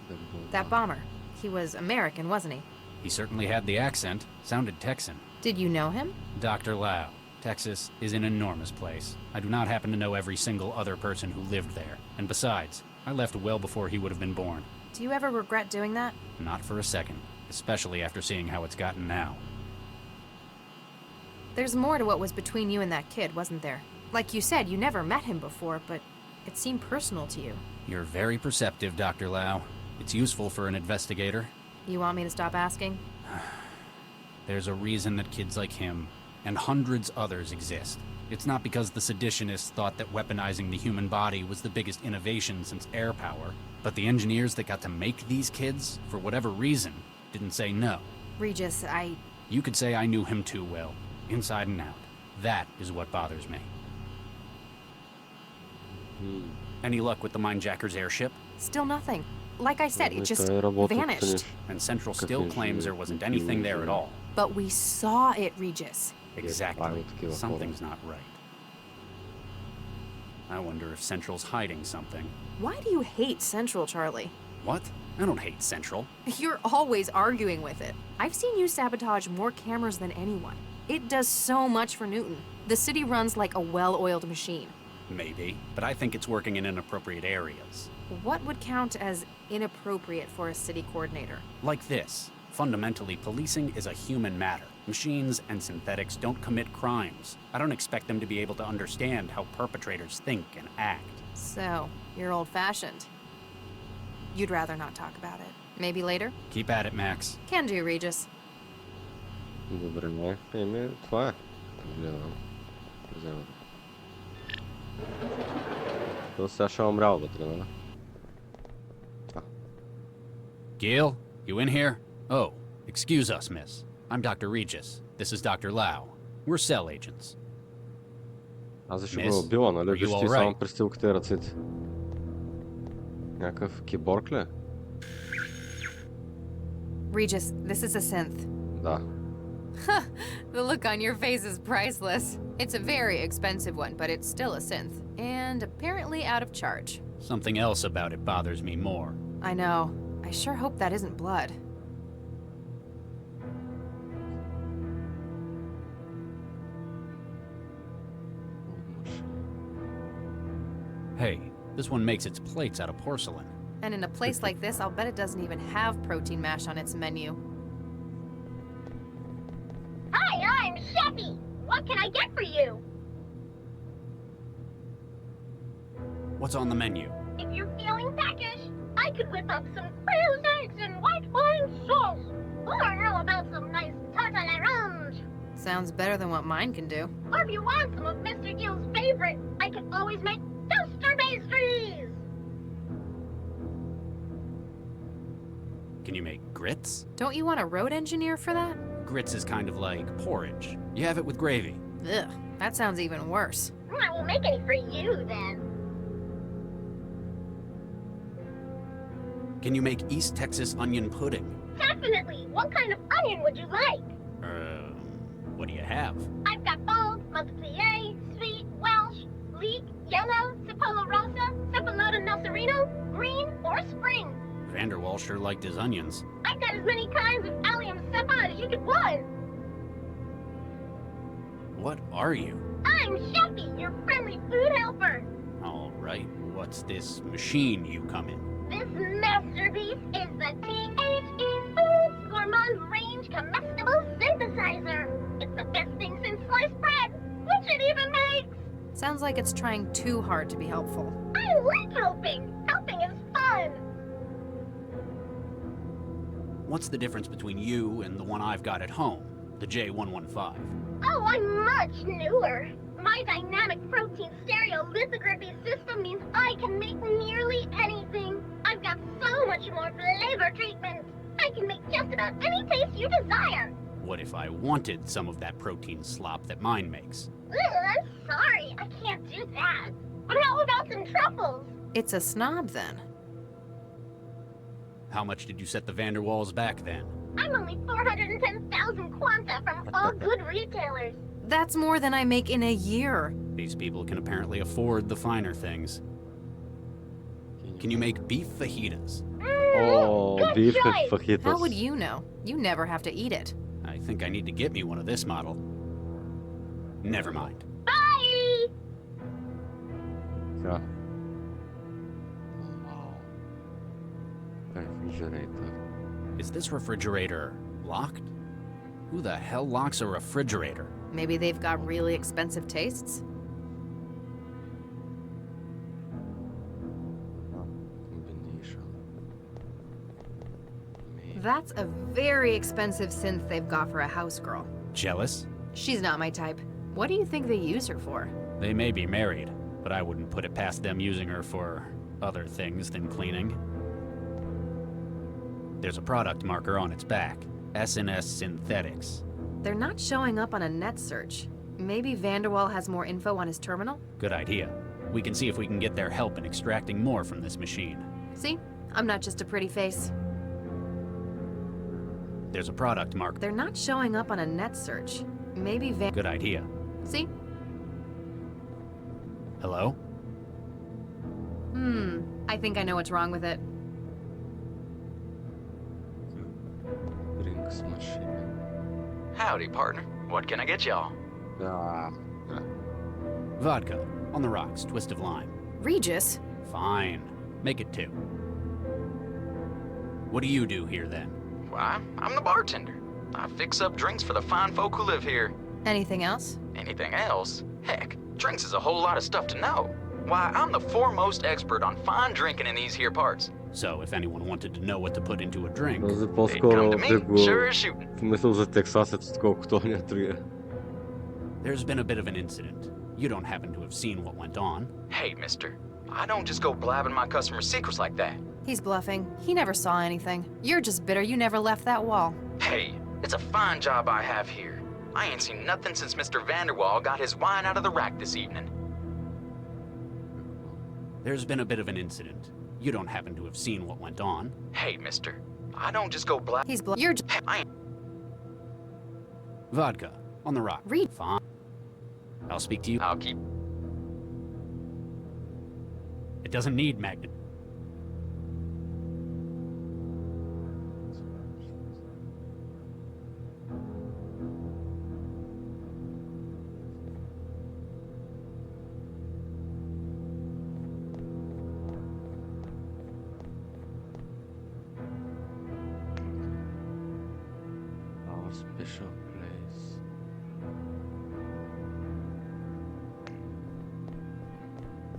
[SPEAKER 1] Да го...
[SPEAKER 4] That bomber. He was American, wasn't he?
[SPEAKER 2] He certainly had the accent. Sounded Texan.
[SPEAKER 4] Did you know him?
[SPEAKER 2] Dr. Lau. Texas is an enormous place. I do not happen to know every single other person who lived there. And besides, I left well before he would have been born.
[SPEAKER 4] Do you ever regret doing that?
[SPEAKER 2] Not for a second. Especially after seeing how it's gotten now.
[SPEAKER 4] There's more to what was between you and that kid, wasn't there? Like you said, you never met him before, but it seemed personal to you.
[SPEAKER 2] You're very perceptive, Dr. Lau. It's useful for an investigator.
[SPEAKER 4] You want me to stop asking?
[SPEAKER 2] There's a reason that kids like him, and hundreds others, exist. It's not because the seditionists thought that weaponizing the human body was the biggest innovation since air power, but the engineers that got to make these kids, for whatever reason, didn't say no.
[SPEAKER 4] Regis,
[SPEAKER 2] You could say I knew him too well, inside and out. That is what bothers me. Any luck with the Mindjacker's airship?
[SPEAKER 4] Still nothing. Like I said, it just
[SPEAKER 1] Той работи
[SPEAKER 4] vanished.
[SPEAKER 1] конечно.
[SPEAKER 2] And Central still claims there wasn't anything there at all.
[SPEAKER 4] But we saw it, Regis.
[SPEAKER 2] Exactly.
[SPEAKER 1] такива
[SPEAKER 2] Something's not right. I wonder if Central's hiding something.
[SPEAKER 4] Why do you hate Central, Charlie?
[SPEAKER 2] What? I don't hate Central.
[SPEAKER 4] You're always arguing with it. I've seen you sabotage more cameras than anyone. It does so much for Newton. The city runs like a well-oiled machine.
[SPEAKER 2] Maybe, but I think it's working in inappropriate areas.
[SPEAKER 4] What would count as inappropriate for a city coordinator?
[SPEAKER 2] Like this. Fundamentally, policing is a human matter. Machines and synthetics don't commit crimes. I don't expect them to be able to understand how perpetrators think and act.
[SPEAKER 4] So, you're old-fashioned. You'd rather not talk about it. Maybe later?
[SPEAKER 2] Keep at it, Max.
[SPEAKER 4] Can do, Regis.
[SPEAKER 1] Добре, не. Това е. Гледам. Взема. То сега ще умрял вътре, нали?
[SPEAKER 2] Gil, you in here? Oh, excuse us, miss. I'm Dr. Regis. This is Dr. Lau. We're cell agents.
[SPEAKER 1] Аз защо го убила, нали?
[SPEAKER 2] Are you
[SPEAKER 1] Виж ти
[SPEAKER 2] all
[SPEAKER 1] само
[SPEAKER 2] right?
[SPEAKER 1] престилката и ръцете. Някакъв киборг ли е?
[SPEAKER 4] Regis, this is a synth.
[SPEAKER 1] Да.
[SPEAKER 4] The look on your face is priceless. It's a very expensive one, but it's still a synth. And apparently out of charge.
[SPEAKER 2] Something else about it bothers me more.
[SPEAKER 4] I know. I sure hope that isn't blood.
[SPEAKER 2] Hey, this one makes its plates out of porcelain.
[SPEAKER 4] And in a place like this, I'll bet it doesn't even have protein mash on its menu.
[SPEAKER 11] Hi, I'm Chefy. What can I get for you?
[SPEAKER 2] What's on the menu?
[SPEAKER 11] If you're feeling peckish, I could whip up some quail's eggs and white wine sauce. Or how about some nice tartelerange?
[SPEAKER 4] Sounds better than what mine can do.
[SPEAKER 11] Or if you want some of Mr. Gill's favorite, I can always make toaster pastries.
[SPEAKER 2] Can you make grits?
[SPEAKER 4] Don't you want a road engineer for that?
[SPEAKER 2] Grits is kind of like porridge. You have it with gravy.
[SPEAKER 4] Ugh, that sounds even worse.
[SPEAKER 11] I won't make any for you then.
[SPEAKER 2] Can you make East Texas onion pudding?
[SPEAKER 11] Definitely. What kind of onion would you like?
[SPEAKER 2] What do you have?
[SPEAKER 11] I've got bold, Montpellier, sweet, Welsh, leek, yellow, Cipolla rosa, Cephalota nocerino, green, or spring.
[SPEAKER 2] Vanderwall sure liked his onions.
[SPEAKER 11] I've got as many kinds of allium cepa as you could want.
[SPEAKER 2] What are you?
[SPEAKER 11] I'm Chefy, your friendly food helper.
[SPEAKER 2] All right, what's this machine you come in?
[SPEAKER 11] This masterpiece is the THE Foods Gourmand Range Comestible Synthesizer. It's the best thing since sliced bread, which it even makes.
[SPEAKER 4] Sounds like it's trying too hard to be helpful.
[SPEAKER 11] I like helping. Helping is fun.
[SPEAKER 2] What's the difference between you and the one I've got at home, the J115?
[SPEAKER 11] Oh, I'm much newer. My dynamic protein stereolithography system means I can make nearly anything. I've got so much more flavor treatment. I can make just about any taste you desire.
[SPEAKER 2] What if I wanted some of that protein slop that mine makes?
[SPEAKER 11] Ugh, I'm sorry, I can't do that. But how about some truffles?
[SPEAKER 4] It's a snob, then.
[SPEAKER 2] How much did you set the Vanderwalls back then?
[SPEAKER 11] I'm only 410,000 quanta from all good retailers.
[SPEAKER 4] That's more than I make in a year.
[SPEAKER 2] These people can apparently afford the finer things. Can you make beef fajitas?
[SPEAKER 1] Oh,
[SPEAKER 11] good
[SPEAKER 1] beef
[SPEAKER 11] choice.
[SPEAKER 1] fajitas.
[SPEAKER 4] How would you know? You never have to eat it.
[SPEAKER 2] I think I need to get me one of this model. Never mind.
[SPEAKER 11] Bye!
[SPEAKER 1] Yeah. Wow. Refrigerator.
[SPEAKER 2] Is this refrigerator locked? Who the hell locks a refrigerator?
[SPEAKER 4] Maybe they've got really expensive tastes?
[SPEAKER 1] Combination.
[SPEAKER 4] That's a very expensive synth they've got for a house girl.
[SPEAKER 2] Jealous?
[SPEAKER 4] She's not my type. What do you think they use her for?
[SPEAKER 2] They may be married, but I wouldn't put it past them using her for other things than cleaning. There's a product marker on its back. S&S Synthetics.
[SPEAKER 4] They're not showing up on a net search. Maybe Vanderwall has more info on his terminal?
[SPEAKER 2] Good idea. We can see if we can get their help in extracting more from this machine.
[SPEAKER 4] See? I'm not just a pretty face.
[SPEAKER 2] There's a product mark.
[SPEAKER 4] They're not showing up on a net search. Maybe
[SPEAKER 2] Good idea.
[SPEAKER 4] See?
[SPEAKER 2] Hello?
[SPEAKER 4] I think I know what's wrong with it.
[SPEAKER 1] Drinks machine.
[SPEAKER 12] Howdy, partner. What can I get y'all?
[SPEAKER 1] Ah.
[SPEAKER 2] Vodka. On the rocks. Twist of lime.
[SPEAKER 4] Regis?
[SPEAKER 2] Fine. Make it 2. What do you do here then?
[SPEAKER 12] Why, I'm the bartender. I fix up drinks for the fine folk who live here.
[SPEAKER 4] Anything else?
[SPEAKER 12] Anything else? Heck, drinks is a whole lot of stuff to know. Why, I'm the foremost expert on fine drinking in these here parts.
[SPEAKER 2] So if anyone wanted to know what to put into a drink,
[SPEAKER 1] Този
[SPEAKER 12] They'd
[SPEAKER 1] по-скоро
[SPEAKER 12] come to me,
[SPEAKER 1] да
[SPEAKER 12] sure
[SPEAKER 1] го
[SPEAKER 12] as shooting.
[SPEAKER 1] мисъл за тексасец, отколкото оня другия.
[SPEAKER 2] there's been a bit of an incident. You don't happen to have seen what went on.
[SPEAKER 12] Hey, mister, I don't just go blabbing my customers' secrets like that.
[SPEAKER 4] He's bluffing. He never saw anything. You're just bitter you never left that wall.
[SPEAKER 12] Hey, it's a fine job I have here. I ain't seen nothing since Mr. Vanderwall got his wine out of the rack this evening.
[SPEAKER 2] There's been a bit of an incident. You don't happen to have seen what went on.
[SPEAKER 12] Hey, mister, I don't just go
[SPEAKER 4] He's you're just
[SPEAKER 12] I ain't
[SPEAKER 2] Vodka, on the rock.
[SPEAKER 4] Read.
[SPEAKER 2] Fine. I'll speak to you.
[SPEAKER 12] I'll keep...
[SPEAKER 2] It doesn't need magnet.
[SPEAKER 1] Our special place.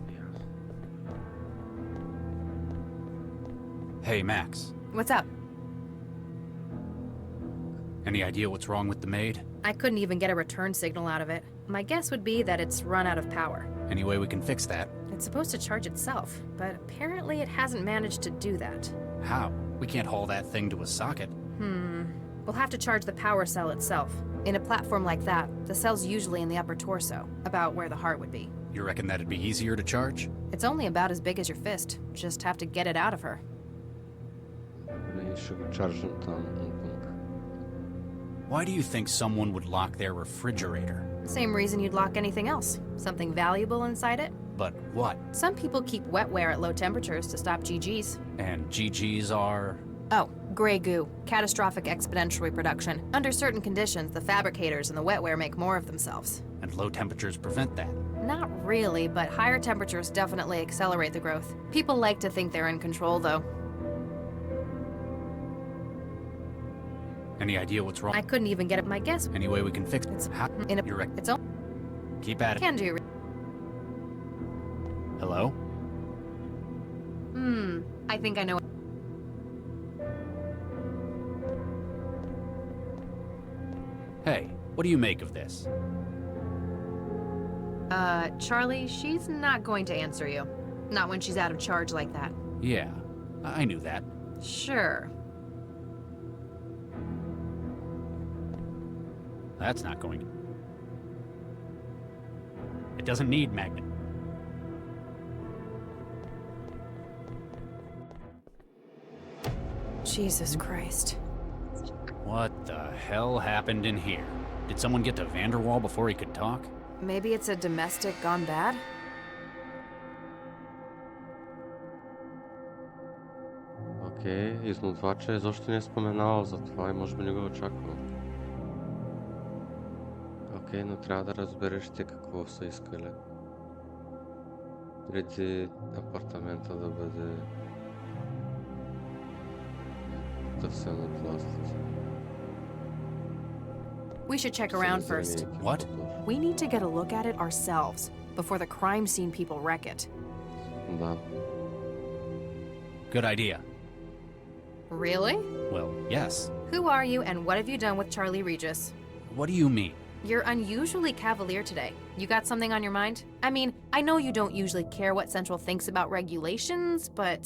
[SPEAKER 1] Yeah.
[SPEAKER 2] Hey, Max.
[SPEAKER 4] What's up?
[SPEAKER 2] Any idea what's wrong with the maid?
[SPEAKER 4] I couldn't even get a return signal out of it. My guess would be that it's run out of power.
[SPEAKER 2] Any way we can fix that?
[SPEAKER 4] It's supposed to charge itself, but apparently it hasn't managed to do that.
[SPEAKER 2] How? We can't haul that thing to a socket.
[SPEAKER 4] We'll have to charge the power cell itself. In a platform like that, the cell's usually in the upper torso, about where the heart would be.
[SPEAKER 2] You reckon that'd be easier to charge?
[SPEAKER 4] It's only about as big as your fist. Just have to get it out of her.
[SPEAKER 1] Добре, ще го чаржим там.
[SPEAKER 2] Why do you think someone would lock their refrigerator?
[SPEAKER 4] Same reason you'd lock anything else. Something valuable inside it?
[SPEAKER 2] But what?
[SPEAKER 4] Some people keep wetware at low temperatures to stop GGs.
[SPEAKER 2] And GGs are...
[SPEAKER 4] Oh, gray goo. Catastrophic exponential reproduction. Under certain conditions, the fabricators and the wetware make more of themselves.
[SPEAKER 2] And low temperatures prevent that.
[SPEAKER 4] Not really, but higher temperatures definitely accelerate the growth. People like to think they're in control, though.
[SPEAKER 2] Any idea what's wrong?
[SPEAKER 4] I couldn't even get it. My guess.
[SPEAKER 2] Any way we can fix it?
[SPEAKER 4] It's
[SPEAKER 2] How?
[SPEAKER 4] in a.
[SPEAKER 2] You reckon?
[SPEAKER 4] It's all
[SPEAKER 2] Keep at it.
[SPEAKER 4] can do.
[SPEAKER 2] Hello?
[SPEAKER 4] I think I know.
[SPEAKER 2] Hey, what do you make of this?
[SPEAKER 4] Charlie, she's not going to answer you. Not when she's out of charge like that.
[SPEAKER 2] Yeah, I knew that.
[SPEAKER 4] Sure.
[SPEAKER 2] That's not going to... It doesn't need magnet.
[SPEAKER 4] Jesus Christ.
[SPEAKER 2] What the hell happened in here? Did someone get to Vanderwall before he could talk?
[SPEAKER 4] Maybe it's a domestic gone bad?
[SPEAKER 1] Окей, изнудвача изобщо не е споменал за това и може би не го очаквам. Окей, но трябва да разбереш те какво са искали. Преди апартамента да бъде търсен от властите.
[SPEAKER 4] We should check around first.
[SPEAKER 2] What?
[SPEAKER 4] We need to get a look at it ourselves before the crime scene people wreck it.
[SPEAKER 1] Да.
[SPEAKER 2] Good idea.
[SPEAKER 4] Really?
[SPEAKER 2] Well, yes.
[SPEAKER 4] Who are you and what have you done with Charlie Regis?
[SPEAKER 2] What do you mean?
[SPEAKER 4] You're unusually cavalier today. You got something on your mind? I mean, I know you don't usually care what Central thinks about regulations, but...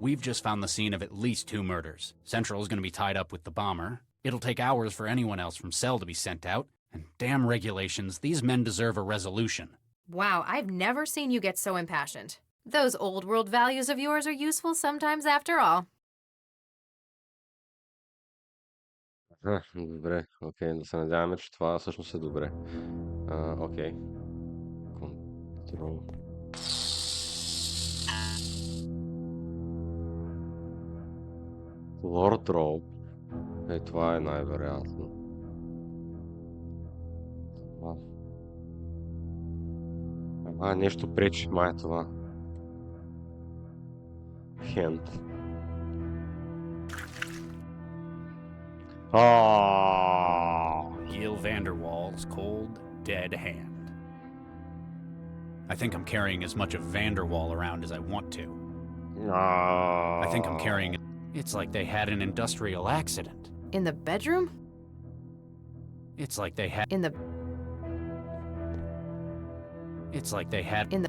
[SPEAKER 2] We've just found the scene of at least 2 murders. Central's gonna be tied up with the bomber. It'll take hours for anyone else from Cell to be sent out. And damn regulations, these men deserve a resolution.
[SPEAKER 4] Wow, I've never seen you get so impassioned. Those old world values of yours are useful sometimes after all.
[SPEAKER 1] Добре, окей, да се надяваме, че това всъщност е добре. Окей. Контрол. Лорд Рол. Това е най-вероятно. Нещо пречи, май това. Хент.
[SPEAKER 2] Gil Vanderwall's cold, dead hand. I think I'm carrying as much of Vanderwall around as I want to. I think I'm carrying... It's like they had an industrial accident.
[SPEAKER 4] In the bedroom?
[SPEAKER 2] It's like they had...
[SPEAKER 4] In the...
[SPEAKER 2] It's like they had...
[SPEAKER 4] In the...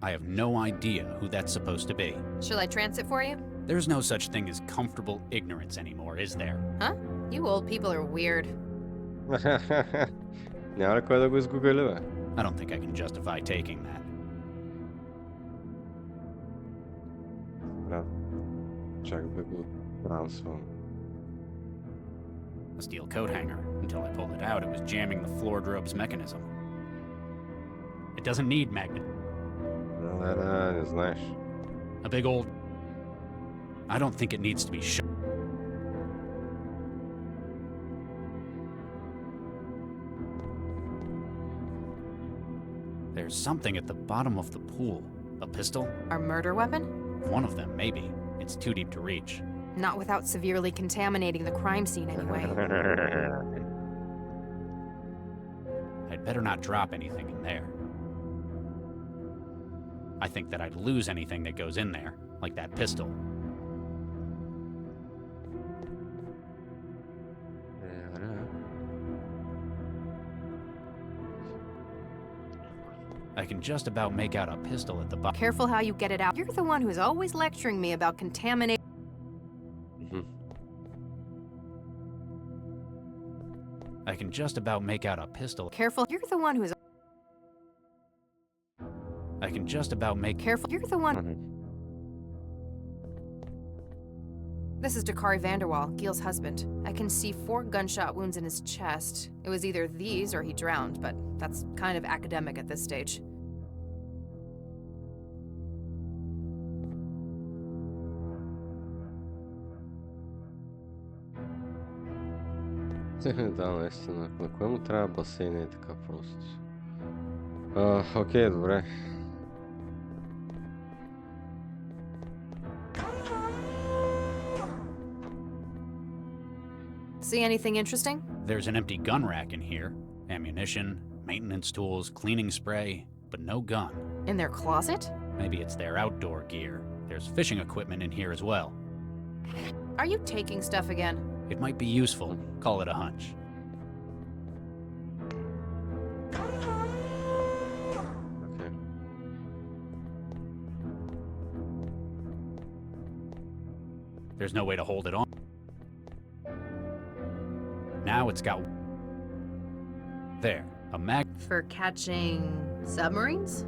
[SPEAKER 2] I have no idea who that's supposed to be.
[SPEAKER 4] Shall I trance it for you?
[SPEAKER 2] There's no such thing as comfortable ignorance anymore, is there?
[SPEAKER 4] Huh? You old people are weird.
[SPEAKER 1] Няма ли кой да го изгугали, бе?
[SPEAKER 2] I don't think I can justify taking that.
[SPEAKER 1] Да. Чак да го трансвам.
[SPEAKER 2] A steel coat hanger. Until I pulled it out, it was jamming the floor drobe's mechanism. It doesn't need magnet.
[SPEAKER 1] Да, не знаеш.
[SPEAKER 2] A big old... I don't think it needs to be shut. There's something at the bottom of the pool. A pistol?
[SPEAKER 4] Our murder weapon?
[SPEAKER 2] One of them, maybe. It's too deep to reach.
[SPEAKER 4] Not without severely contaminating the crime scene anyway.
[SPEAKER 2] I'd better not drop anything in there. I think that I'd lose anything that goes in there, like that pistol. I can just about make out a pistol at the bottom.
[SPEAKER 4] Careful how you get it out. You're the one who's always lecturing me about contaminating.
[SPEAKER 2] I can just about make out a pistol.
[SPEAKER 4] Careful, you're the one who's...
[SPEAKER 2] I can just about make...
[SPEAKER 4] Careful, you're the one... This is Dakari Vanderwall, Gil's husband. I can see 4 gunshot wounds in his chest. It was either these or he drowned, but that's kind of academic at this stage.
[SPEAKER 1] Да, наистина. На кое му трябва басейн е така просто? Окей, добре.
[SPEAKER 4] See anything interesting?
[SPEAKER 2] There's an empty gun rack in here. Ammunition, maintenance tools, cleaning spray, but no gun.
[SPEAKER 4] In their closet?
[SPEAKER 2] Maybe it's their outdoor gear. There's fishing equipment in here as well.
[SPEAKER 4] Are you taking stuff again?
[SPEAKER 2] It might be useful. Call it a hunch.
[SPEAKER 1] Okay.
[SPEAKER 2] There's no way to hold it on. Now it's got... There, a mag...
[SPEAKER 4] For catching submarines?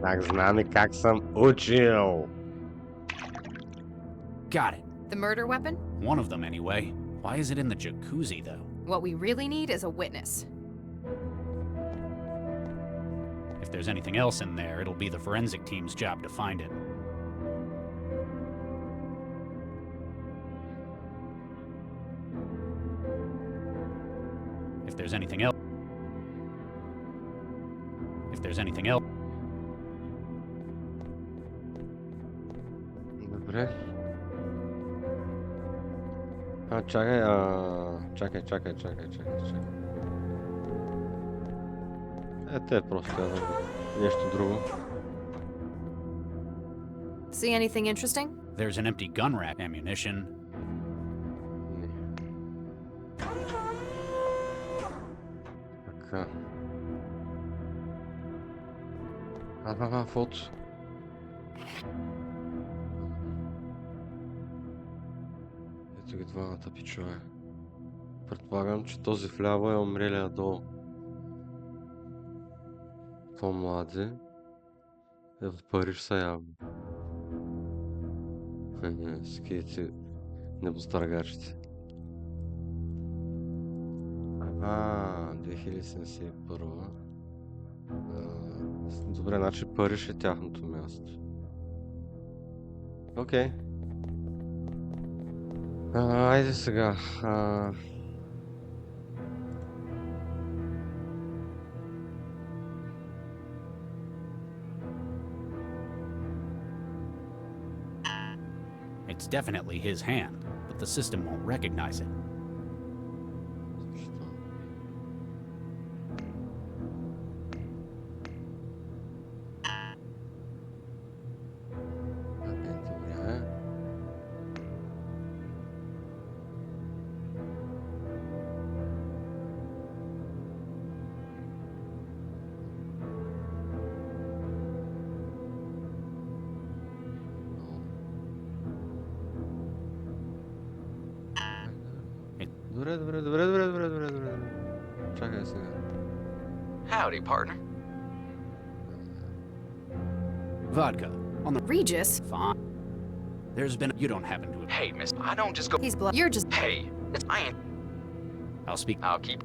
[SPEAKER 1] Так знаме как съм учил.
[SPEAKER 2] Got it.
[SPEAKER 4] The murder weapon?
[SPEAKER 2] One of them, anyway. Why is it in the jacuzzi, though?
[SPEAKER 4] What we really need is a witness.
[SPEAKER 2] If there's anything else in there, it'll be the forensic team's job to find it. If there's anything else... If there's anything else...
[SPEAKER 1] Добре. Чакай. Те просто нещо друго.
[SPEAKER 4] See anything interesting?
[SPEAKER 2] There's an empty gun rack, ammunition.
[SPEAKER 1] Така. Фото. Ето ги двамата пичове. Предполагам, че този вляво е умрелия долу. По-млади. Е от Париж са явно. Ските небостъргачите. 2071. Добре, значи Париж е тяхното място. Окей. Айде сега.
[SPEAKER 2] It's definitely his hand, but the system won't recognize it.
[SPEAKER 1] Добре. Чакай сега.
[SPEAKER 12] Howdy, partner.
[SPEAKER 2] Vodka. On the
[SPEAKER 4] Regis?
[SPEAKER 2] fine. There's been you don't happen to
[SPEAKER 12] Hey, miss, I don't just go.
[SPEAKER 4] He's You're just.
[SPEAKER 12] Hey, I ain't.
[SPEAKER 2] I'll speak.
[SPEAKER 12] I'll keep.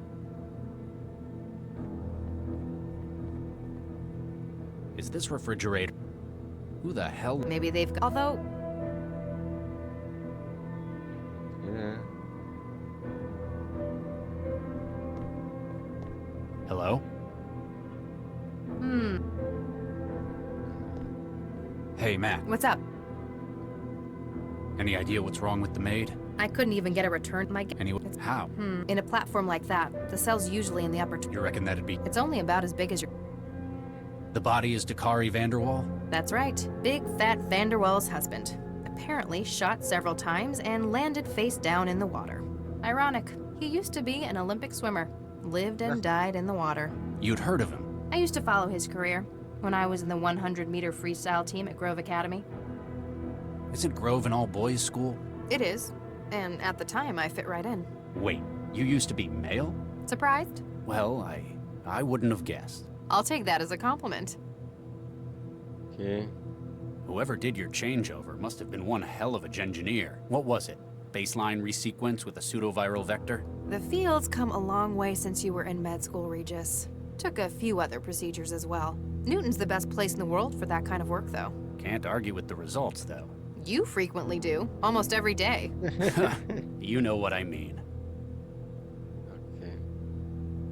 [SPEAKER 2] Is this refrigerator? Who the hell?
[SPEAKER 4] Maybe they've. Although.
[SPEAKER 1] Yeah.
[SPEAKER 2] Hello? Hey, Matt.
[SPEAKER 4] What's up?
[SPEAKER 2] Any idea what's wrong with the maid?
[SPEAKER 4] I couldn't even get a return.
[SPEAKER 2] Anyway, how?
[SPEAKER 4] In a platform like that, the cell's usually in the upper.
[SPEAKER 2] You reckon that'd be...
[SPEAKER 4] It's only about as big as your.
[SPEAKER 2] The body is Dakari Vanderwall?
[SPEAKER 4] That's right. Big fat Vanderwall's husband. Apparently shot several times and landed face down in the water. Ironic. He used to be an Olympic swimmer. Lived and died in the water.
[SPEAKER 2] You'd heard of him?
[SPEAKER 4] I used to follow his career when I was in the 100-meter freestyle team at Grove Academy.
[SPEAKER 2] Isn't Grove an all-boys school?
[SPEAKER 4] It is. And at the time, I fit right in.
[SPEAKER 2] Wait, you used to be male?
[SPEAKER 4] Surprised?
[SPEAKER 2] Well, I wouldn't have guessed.
[SPEAKER 4] I'll take that as a compliment.
[SPEAKER 1] Okay.
[SPEAKER 2] Whoever did your changeover must have been one hell of a engineer. What was it? Baseline resequence with a pseudoviral vector?
[SPEAKER 4] The field's come a long way since you were in med school, Regis. Took a few other procedures as well. Newton's the best place in the world for that kind of work, though.
[SPEAKER 2] Can't argue with the results, though.
[SPEAKER 4] You frequently do. Almost every day.
[SPEAKER 2] You know what I mean.
[SPEAKER 1] Okay.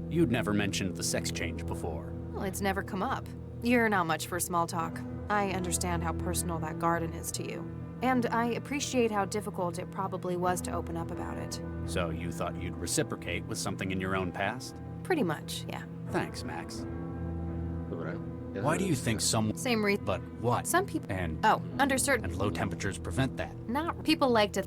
[SPEAKER 2] You'd never mentioned the sex change before.
[SPEAKER 4] Well, it's never come up. You're not much for small talk. I understand how personal that garden is to you. And I appreciate how difficult it probably was to open up about it.
[SPEAKER 2] So you thought you'd reciprocate with something in your own past?
[SPEAKER 4] Pretty much, yeah.
[SPEAKER 2] Thanks, Max.
[SPEAKER 1] Добре.
[SPEAKER 2] Why do you think some...
[SPEAKER 4] Same reason.
[SPEAKER 2] But what?
[SPEAKER 4] Some people...
[SPEAKER 2] And...
[SPEAKER 4] Oh, under certain...
[SPEAKER 2] And low temperatures prevent that.
[SPEAKER 4] Not... People like to...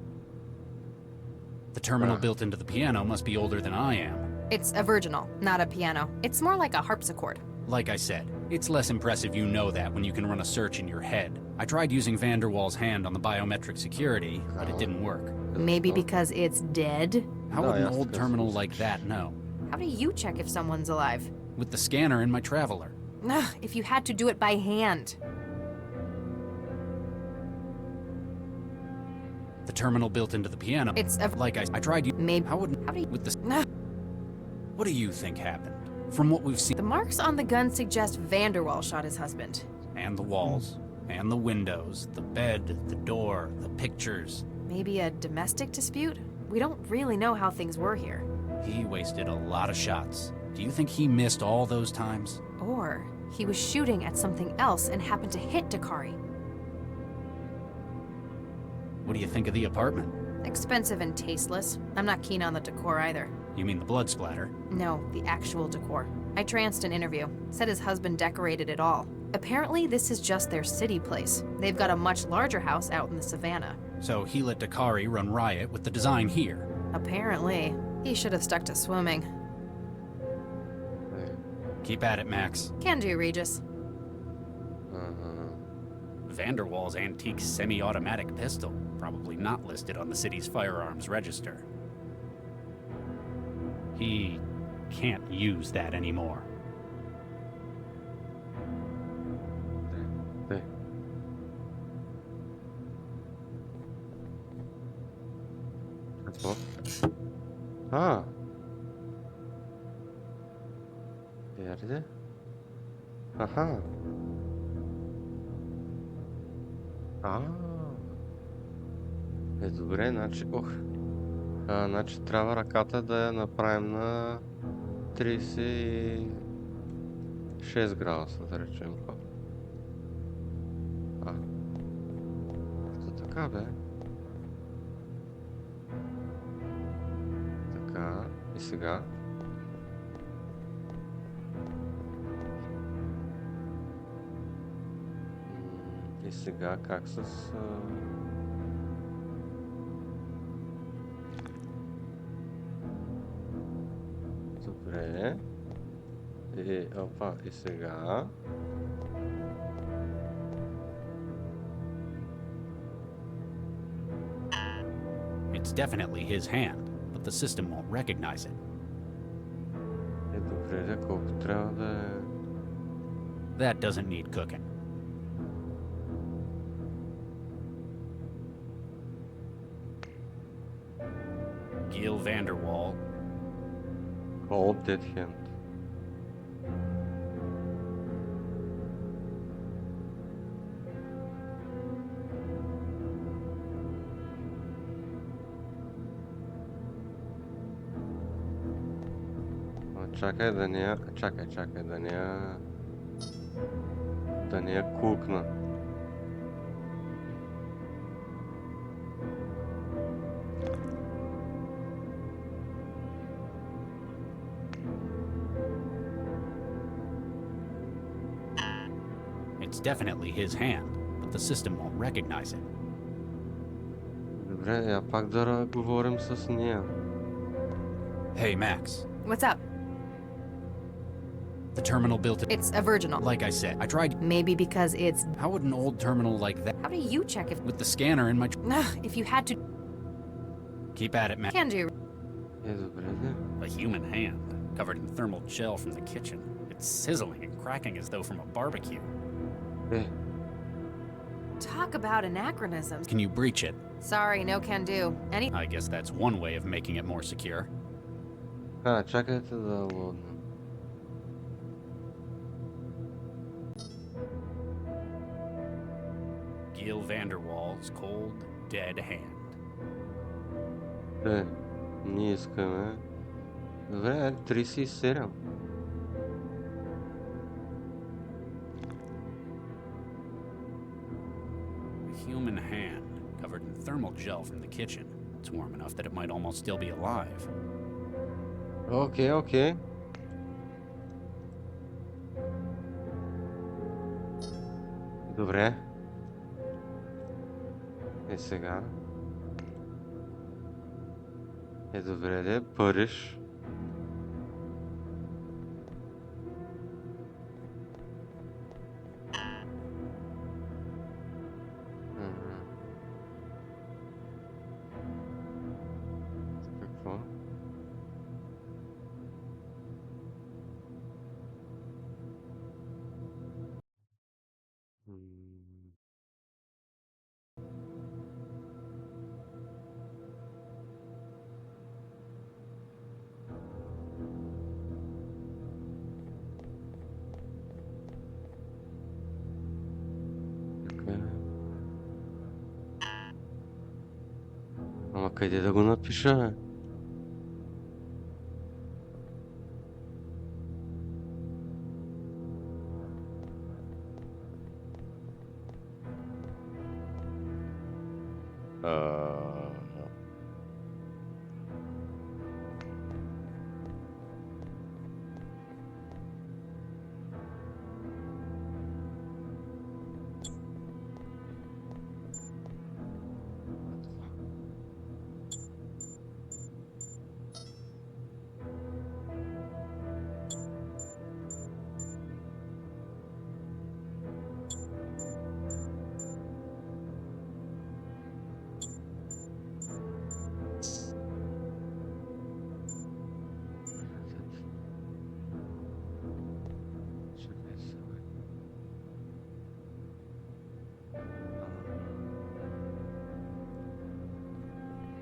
[SPEAKER 2] The terminal built into the piano must be older than I am.
[SPEAKER 4] It's a virginal, not a piano. It's more like a harpsichord.
[SPEAKER 2] Like I said, it's less impressive you know that when you can run a search in your head. I tried using Vanderwall's hand on the biometric security, but it didn't work.
[SPEAKER 4] Maybe because it's dead?
[SPEAKER 2] How would an old terminal like that know?
[SPEAKER 4] How do you check if someone's alive?
[SPEAKER 2] With the scanner in my Traveler.
[SPEAKER 4] Ugh, if you had to do it by hand.
[SPEAKER 2] The terminal built into the piano.
[SPEAKER 4] It's a...
[SPEAKER 2] Like I tried you...
[SPEAKER 4] Maybe...
[SPEAKER 2] How would...
[SPEAKER 4] How do you...
[SPEAKER 2] With the... What do you think happened? From what we've seen...
[SPEAKER 4] The marks on the gun suggest Vanderwall shot his husband.
[SPEAKER 2] And the walls. And the windows. The bed. The door. The pictures.
[SPEAKER 4] Maybe a domestic dispute? We don't really know how things were here.
[SPEAKER 2] He wasted a lot of shots. Do you think he missed all those times?
[SPEAKER 4] Or he was shooting at something else and happened to hit Dakari.
[SPEAKER 2] What do you think of the apartment?
[SPEAKER 4] Expensive and tasteless. I'm not keen on the decor either.
[SPEAKER 2] You mean the blood splatter?
[SPEAKER 4] No, the actual decor. I tranced an interview. Said his husband decorated it all. Apparently, this is just their city place. They've got a much larger house out in the savannah.
[SPEAKER 2] So he let Dakari run riot with the design here.
[SPEAKER 4] Apparently. He should have stuck to swimming.
[SPEAKER 2] Keep at it, Max.
[SPEAKER 4] Can do, Regis.
[SPEAKER 2] Vanderwall's antique semi-automatic pistol. Probably not listed on the city's firearms register. He can't use that anymore.
[SPEAKER 1] Какво? А! Ярде? Аха! Добре, значи, значи трябва ръката да я направим на 36 градуса, да речем. Така бе. Така, и сега. И сега как с... Добре. И, опа, и сега.
[SPEAKER 2] It's definitely his hand, but the system won't recognize it.
[SPEAKER 1] Добре, колко трябва да е...
[SPEAKER 2] That doesn't need cooking. Gil Vanderwall.
[SPEAKER 1] Cold dead hand. Чакай да не я... Чакай да не я... Да не я кукна.
[SPEAKER 2] It's definitely his hand, but the system won't recognize it.
[SPEAKER 1] Добре, я пак да говорим с нея.
[SPEAKER 2] Hey, Max.
[SPEAKER 4] What's up?
[SPEAKER 2] The terminal built it.
[SPEAKER 4] It's a virginal.
[SPEAKER 2] Like I said, I tried.
[SPEAKER 4] Maybe because it's...
[SPEAKER 2] How would an old terminal like that...
[SPEAKER 4] How do you check if...
[SPEAKER 2] With the scanner in my...
[SPEAKER 4] If you had to...
[SPEAKER 2] Keep at it, Max.
[SPEAKER 4] Can do.
[SPEAKER 2] A human hand, covered in thermal gel from the kitchen. It's sizzling and cracking as though from a barbecue.
[SPEAKER 4] Talk about anachronisms.
[SPEAKER 2] Can you breach it?
[SPEAKER 4] Sorry, no can do.
[SPEAKER 2] I guess that's one way of making it more secure.
[SPEAKER 1] Чакайте да лодна.
[SPEAKER 2] Gil Vanderwall's cold, dead hand.
[SPEAKER 1] Ние искаме... Добре, 37.
[SPEAKER 2] A human hand, covered in thermal gel from the kitchen. It's warm enough that it might almost still be alive.
[SPEAKER 1] Окей. Добре. И сега. Добре, де, Париж. Какво? Ама къде да го напиша, бе?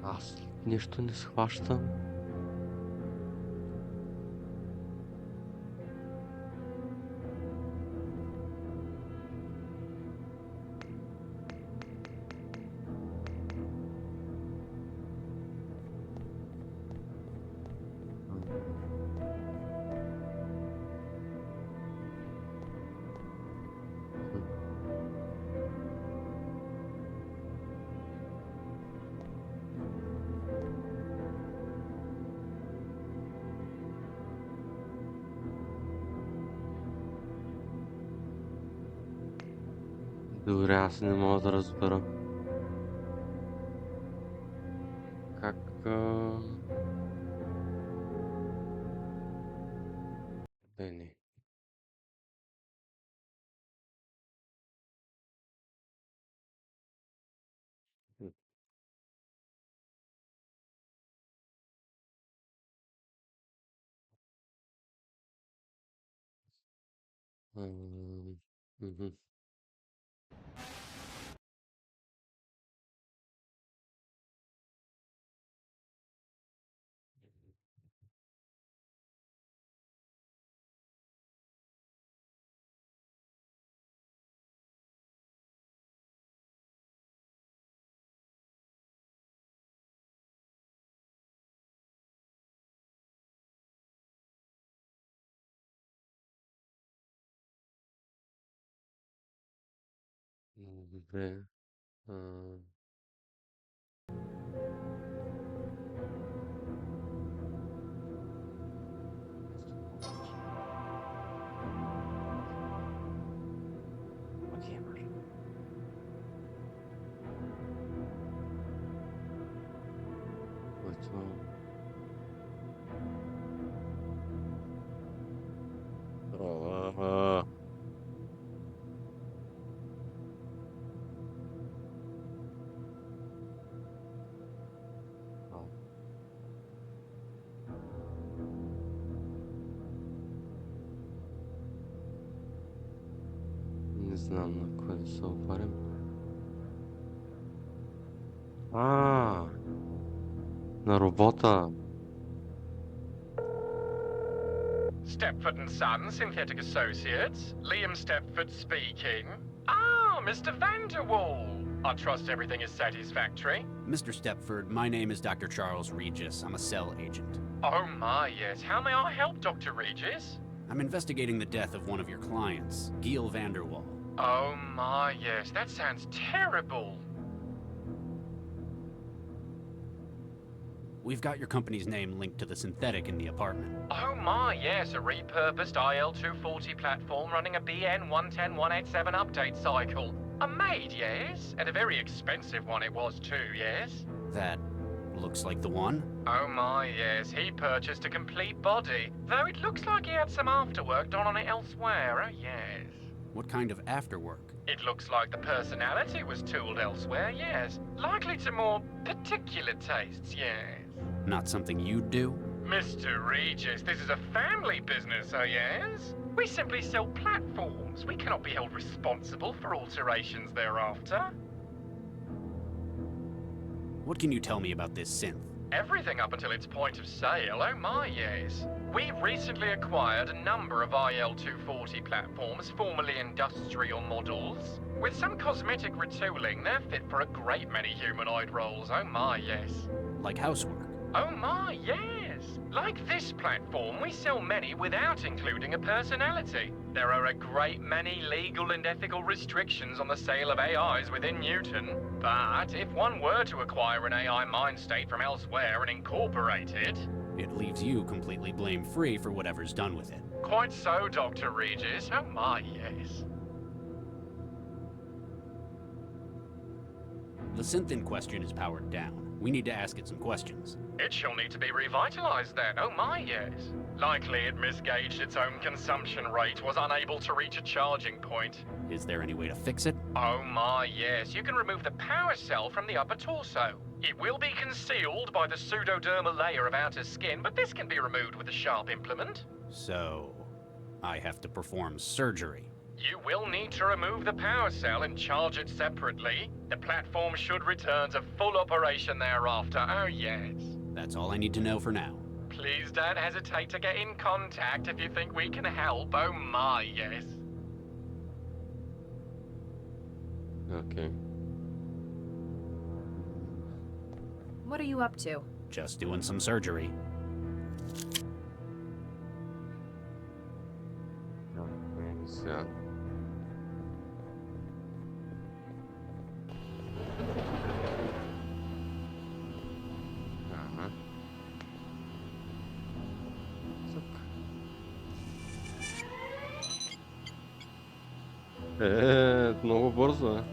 [SPEAKER 1] Аз нищо не схващам. Добре, аз не мога да разбера. Как... Не. Мгм. Добре. А, Който... А, а, Не знам на кое да се обарим. На робота.
[SPEAKER 13] Stepford and Son, Synthetic Associates. Liam Stepford speaking. Ah, Mr. Vanderwall. I trust everything is satisfactory.
[SPEAKER 2] Mr. Stepford, my name is Dr. Charles Regis. I'm a cell agent.
[SPEAKER 13] Oh my, yes. How may I help, Dr. Regis?
[SPEAKER 2] I'm investigating the death of one of your clients, Giel Vanderwall.
[SPEAKER 13] Oh my, yes. That sounds terrible.
[SPEAKER 2] We've got your company's name linked to the synthetic in the apartment.
[SPEAKER 13] Oh my, yes. A repurposed IL-240 platform running a BN110187 update cycle. A maid, yes? And a very expensive one it was too, yes?
[SPEAKER 2] That looks like the one.
[SPEAKER 13] Oh my, yes. He purchased a complete body. Though it looks like he had some afterwork done on it elsewhere, oh yes.
[SPEAKER 2] What kind of afterwork?
[SPEAKER 13] It looks like the personality was tooled elsewhere, yes. Likely to more particular tastes, yes.
[SPEAKER 2] Not something you'd do?
[SPEAKER 13] Mr. Regis, this is a family business, oh yes? We simply sell platforms. We cannot be held responsible for alterations thereafter.
[SPEAKER 2] What can you tell me about this synth?
[SPEAKER 13] Everything up until its point of sale, oh my yes. We recently acquired a number of IL-240 platforms, formerly industrial models. With some cosmetic retooling, they're fit for a great many humanoid roles, oh my yes.
[SPEAKER 2] Like housework?
[SPEAKER 13] Oh my, yes! Like this platform, we sell many without including a personality. There are a great many legal and ethical restrictions on the sale of AIs within Newton. But if one were to acquire an AI mind state from elsewhere and incorporate it...
[SPEAKER 2] It leaves you completely blame-free for whatever's done with it.
[SPEAKER 13] Quite so, Dr. Regis. Oh my, yes.
[SPEAKER 2] The synth in question is powered down. We need to ask it some questions.
[SPEAKER 13] It shall need to be revitalized then, oh my yes. Likely it misgauged its own consumption rate, was unable to reach a charging point.
[SPEAKER 2] Is there any way to fix it?
[SPEAKER 13] Oh my yes, you can remove the power cell from the upper torso. It will be concealed by the pseudodermal layer of outer skin, but this can be removed with a sharp implement.
[SPEAKER 2] So, I have to perform surgery.
[SPEAKER 13] You will need to remove the power cell and charge it separately. The platform should return to full operation thereafter, oh yes.
[SPEAKER 2] That's all I need to know for now.
[SPEAKER 13] Please don't hesitate to get in contact if you think we can help, oh my yes.
[SPEAKER 1] Okay.
[SPEAKER 4] What are you up to?
[SPEAKER 2] Just doing some surgery.
[SPEAKER 1] Yeah. Много бързо е.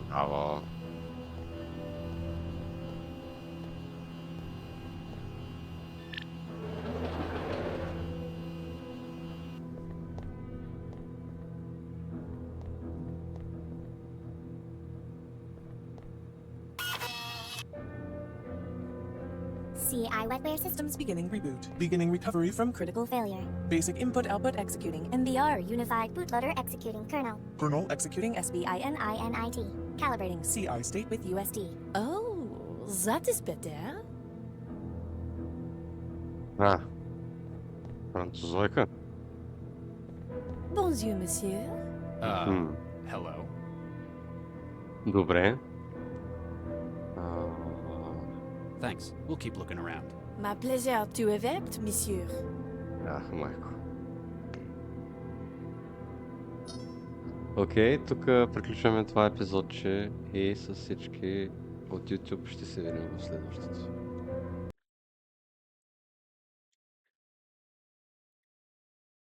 [SPEAKER 1] Браво.
[SPEAKER 11] CI wetware
[SPEAKER 14] Systems beginning reboot. Beginning recovery from
[SPEAKER 11] critical failure.
[SPEAKER 14] basic input-output executing.
[SPEAKER 11] MBR unified bootloader executing kernel.
[SPEAKER 14] Kernel executing
[SPEAKER 11] SBININIT. Calibrating
[SPEAKER 14] CI state
[SPEAKER 11] with USD.
[SPEAKER 15] Oh, that is better.
[SPEAKER 1] Французойка.
[SPEAKER 15] Bonjour, monsieur.
[SPEAKER 2] Hello.
[SPEAKER 1] Добре.
[SPEAKER 2] Thanks. We'll keep looking around.
[SPEAKER 15] My pleasure to evict, monsieur.
[SPEAKER 1] Ах, майко. Окей, тук приключваме това епизодче и с всички от YouTube ще се видим в следващото.